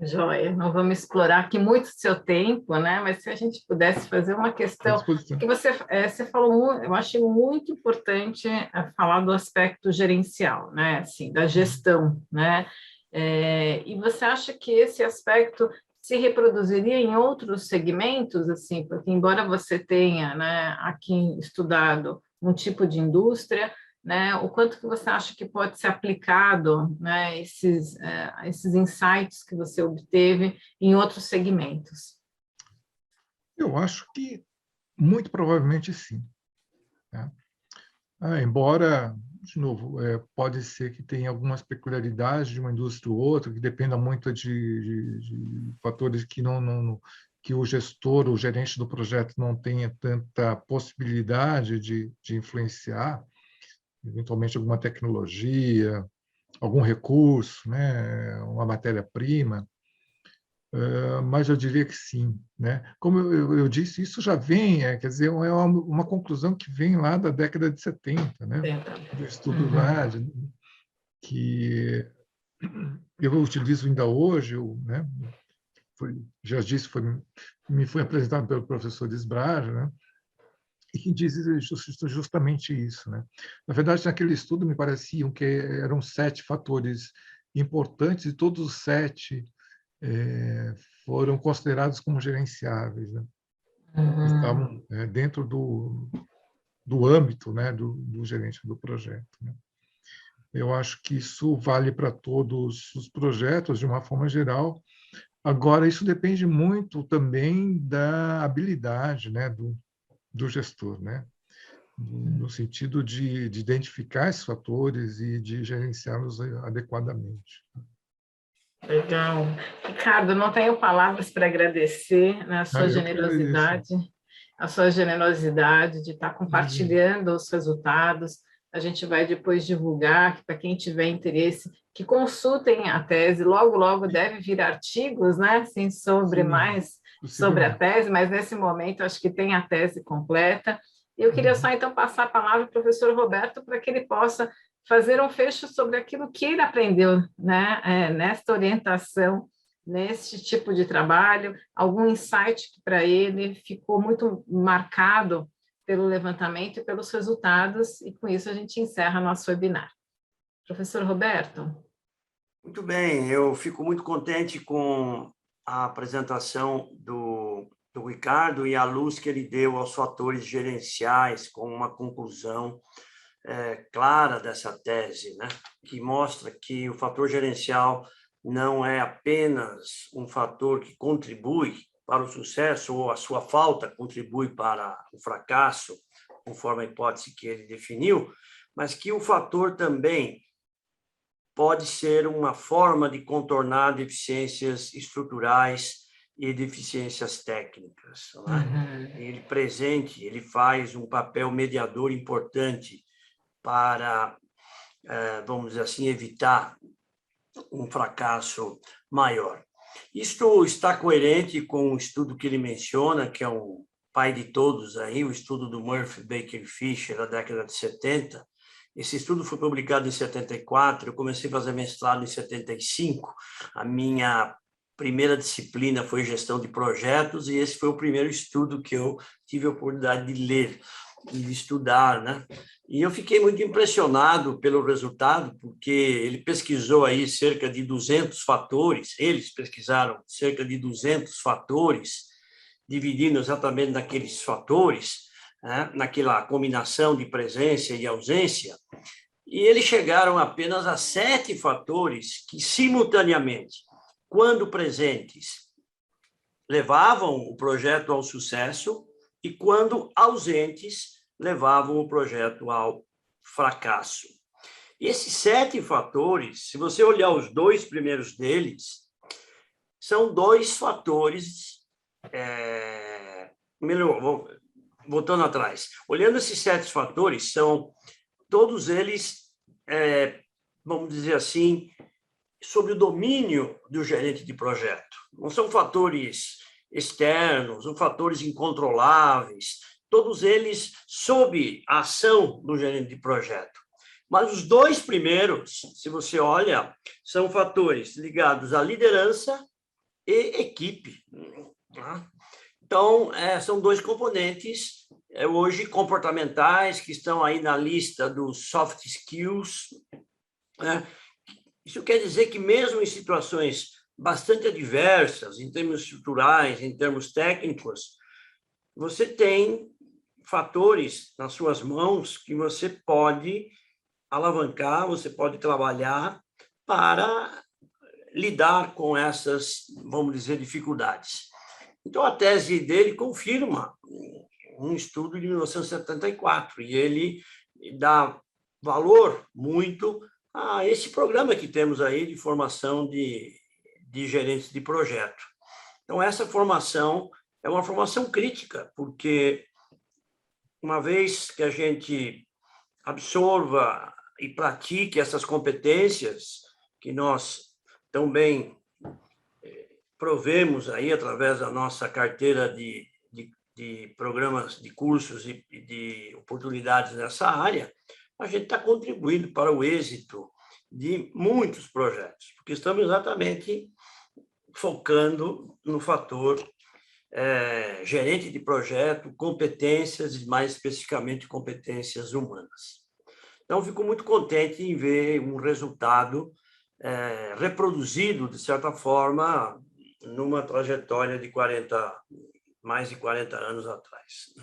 Joia, não vamos explorar aqui muito o seu tempo, né? Mas se a gente pudesse fazer uma À questão, disposição. que você falou, eu achei muito importante falar do aspecto gerencial, né? Assim, da gestão, né? E você acha que esse aspecto se reproduziria em outros segmentos, assim, porque embora você tenha, né, aqui estudado um tipo de indústria, né, o quanto que você acha que pode ser aplicado, né, esses insights que você obteve em outros segmentos? Eu acho que muito provavelmente sim, né? Embora, de novo, pode ser que tenha algumas peculiaridades de uma indústria ou outra, que dependa muito de fatores que o gestor, o gerente do projeto não tenha tanta possibilidade de influenciar, eventualmente alguma tecnologia, algum recurso, né, uma matéria-prima, mas eu diria que sim, né? Como eu disse, isso já vem, quer dizer, é uma conclusão que vem lá da década de 70, né? Do estudo lá, que eu utilizo ainda hoje, né? Já disse, me foi apresentado pelo professor Desbraja, né? E que diz justamente isso, né? Na verdade, naquele estudo me pareciam que eram 7 fatores importantes e todos os 7 foram considerados como gerenciáveis, né? Estavam dentro do âmbito, né, do gerente do projeto, né? Eu acho que isso vale para todos os projetos de uma forma geral. Agora, isso depende muito também da habilidade, né, do gestor, né? No sentido de identificar esses fatores e de gerenciá-los adequadamente. Legal. Ricardo, não tenho palavras para agradecer, né, Eu que agradeço. a sua generosidade de estar compartilhando os resultados. A gente vai depois divulgar, para quem tiver interesse, que consultem a tese. Logo, logo deve vir artigos, né, assim, sobre Sim, mais sobre a possivelmente. tese, mas nesse momento acho que tem a tese completa. Eu queria só então passar a palavra para o professor Roberto para que ele possa fazer um fecho sobre aquilo que ele aprendeu, né, nesta orientação nesse tipo de trabalho, algum insight que para ele ficou muito marcado pelo levantamento e pelos resultados, e com isso a gente encerra nosso webinar. Professor Roberto? Muito bem, eu fico muito contente com a apresentação do Ricardo e a luz que ele deu aos fatores gerenciais, com uma conclusão clara dessa tese, né? Que mostra que o fator gerencial não é apenas um fator que contribui para o sucesso, ou a sua falta contribui para o fracasso, conforme a hipótese que ele definiu, mas que o fator também pode ser uma forma de contornar deficiências estruturais e deficiências técnicas. Né? Ele faz um papel mediador importante para, vamos dizer assim, evitar um fracasso maior. Isto está coerente com o estudo que ele menciona, que é um pai de todos aí, o estudo do Murphy, Baker e Fisher, da década de 70. Esse estudo foi publicado em 74, eu comecei a fazer mestrado em 75, a minha primeira disciplina foi gestão de projetos, e esse foi o primeiro estudo que eu tive a oportunidade de ler e de estudar, né? E eu fiquei muito impressionado pelo resultado, porque ele pesquisou aí cerca de 200 fatores, eles pesquisaram cerca de 200 fatores, dividindo exatamente naqueles fatores, né, naquela combinação de presença e ausência, e eles chegaram apenas a 7 fatores que, simultaneamente, quando presentes, levavam o projeto ao sucesso e, quando ausentes, levavam o projeto ao fracasso. E esses 7 fatores, se você olhar os 2 primeiros deles, são 2 fatores, voltando atrás, olhando esses 7 fatores, são todos eles, vamos dizer assim, sob o domínio do gerente de projeto. Não são fatores externos, ou fatores incontroláveis, todos eles sob a ação do gerente de projeto. Mas os 2 primeiros, se você olha, são fatores ligados à liderança e equipe. Então, são 2 componentes, hoje comportamentais, que estão aí na lista dos soft skills. Isso quer dizer que, mesmo em situações bastante adversas, em termos estruturais, em termos técnicos, você tem fatores nas suas mãos que você pode alavancar, você pode trabalhar para lidar com essas, vamos dizer, dificuldades. Então, a tese dele confirma um estudo de 1974, e ele dá valor muito a esse programa que temos aí de formação de gerentes de projeto. Então, essa formação é uma formação crítica, porque uma vez que a gente absorva e pratique essas competências que nós também provemos aí através da nossa carteira de programas, de cursos e de oportunidades nessa área, a gente está contribuindo para o êxito de muitos projetos, porque estamos exatamente focando no fator gerente de projeto, competências, e mais especificamente competências humanas. Então, fico muito contente em ver um resultado reproduzido, de certa forma, numa trajetória de mais de 40 anos atrás.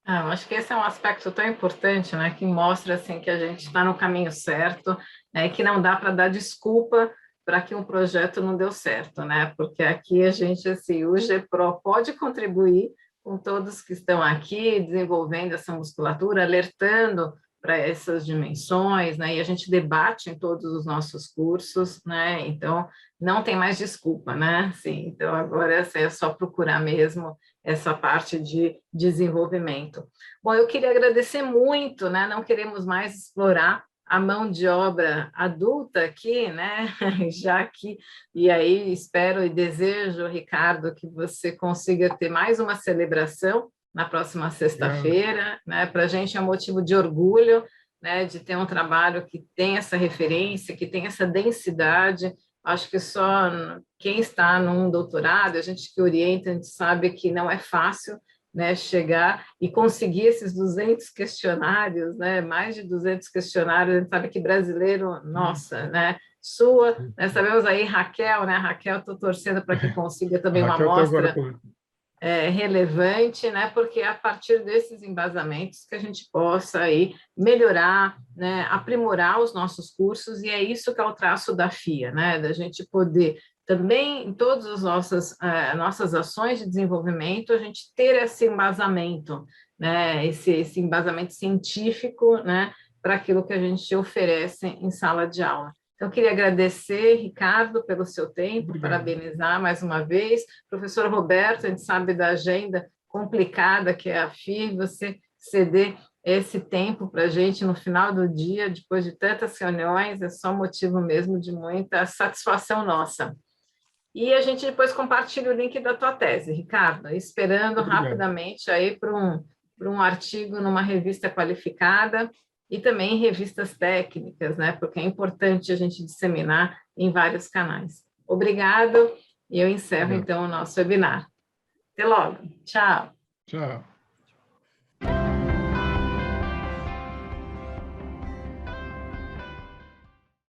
Eu acho que esse é um aspecto tão importante, né, que mostra assim, que a gente está no caminho certo, né, que não dá para dar desculpa para que um projeto não deu certo, né? Porque aqui a gente, assim, o GPRO pode contribuir com todos que estão aqui desenvolvendo essa musculatura, alertando para essas dimensões, né? E a gente debate em todos os nossos cursos, né? Então, não tem mais desculpa, né? Sim, então agora é só procurar mesmo essa parte de desenvolvimento. Bom, eu queria agradecer muito, né? Não queremos mais explorar a mão de obra adulta aqui, né? Já que, e aí espero e desejo, Ricardo, que você consiga ter mais uma celebração na próxima sexta-feira, né? Para a gente é um motivo de orgulho, né? De ter um trabalho que tem essa referência, que tem essa densidade, Acho que só quem está num doutorado, a gente que orienta, a gente sabe que não é fácil, né, chegar e conseguir esses 200 questionários, né, mais de 200 questionários, a gente sabe que brasileiro, nossa, né, sua, né, sabemos aí Raquel, né, Raquel, estou torcendo para que consiga A também uma Raquel está agora amostra relevante, né, porque é a partir desses embasamentos que a gente possa aí melhorar, né, aprimorar os nossos cursos, e é isso que é o traço da FIA, né, da gente poder também, em todas as nossas ações de desenvolvimento, a gente ter esse embasamento, né, esse embasamento científico, né, para aquilo que a gente oferece em sala de aula. Então, eu queria agradecer, Ricardo, pelo seu tempo, Obrigado. parabenizar mais uma vez. Professor Roberto, a gente sabe da agenda complicada que é a FIA, você ceder esse tempo para a gente no final do dia, depois de tantas reuniões, é só motivo mesmo de muita satisfação nossa. E a gente depois compartilha o link da tua tese, Ricardo, esperando rapidamente aí para um artigo numa revista qualificada e também em revistas técnicas, né? Porque é importante a gente disseminar em vários canais. Obrigado, e eu encerro então o nosso webinar. Até logo. Tchau. Tchau.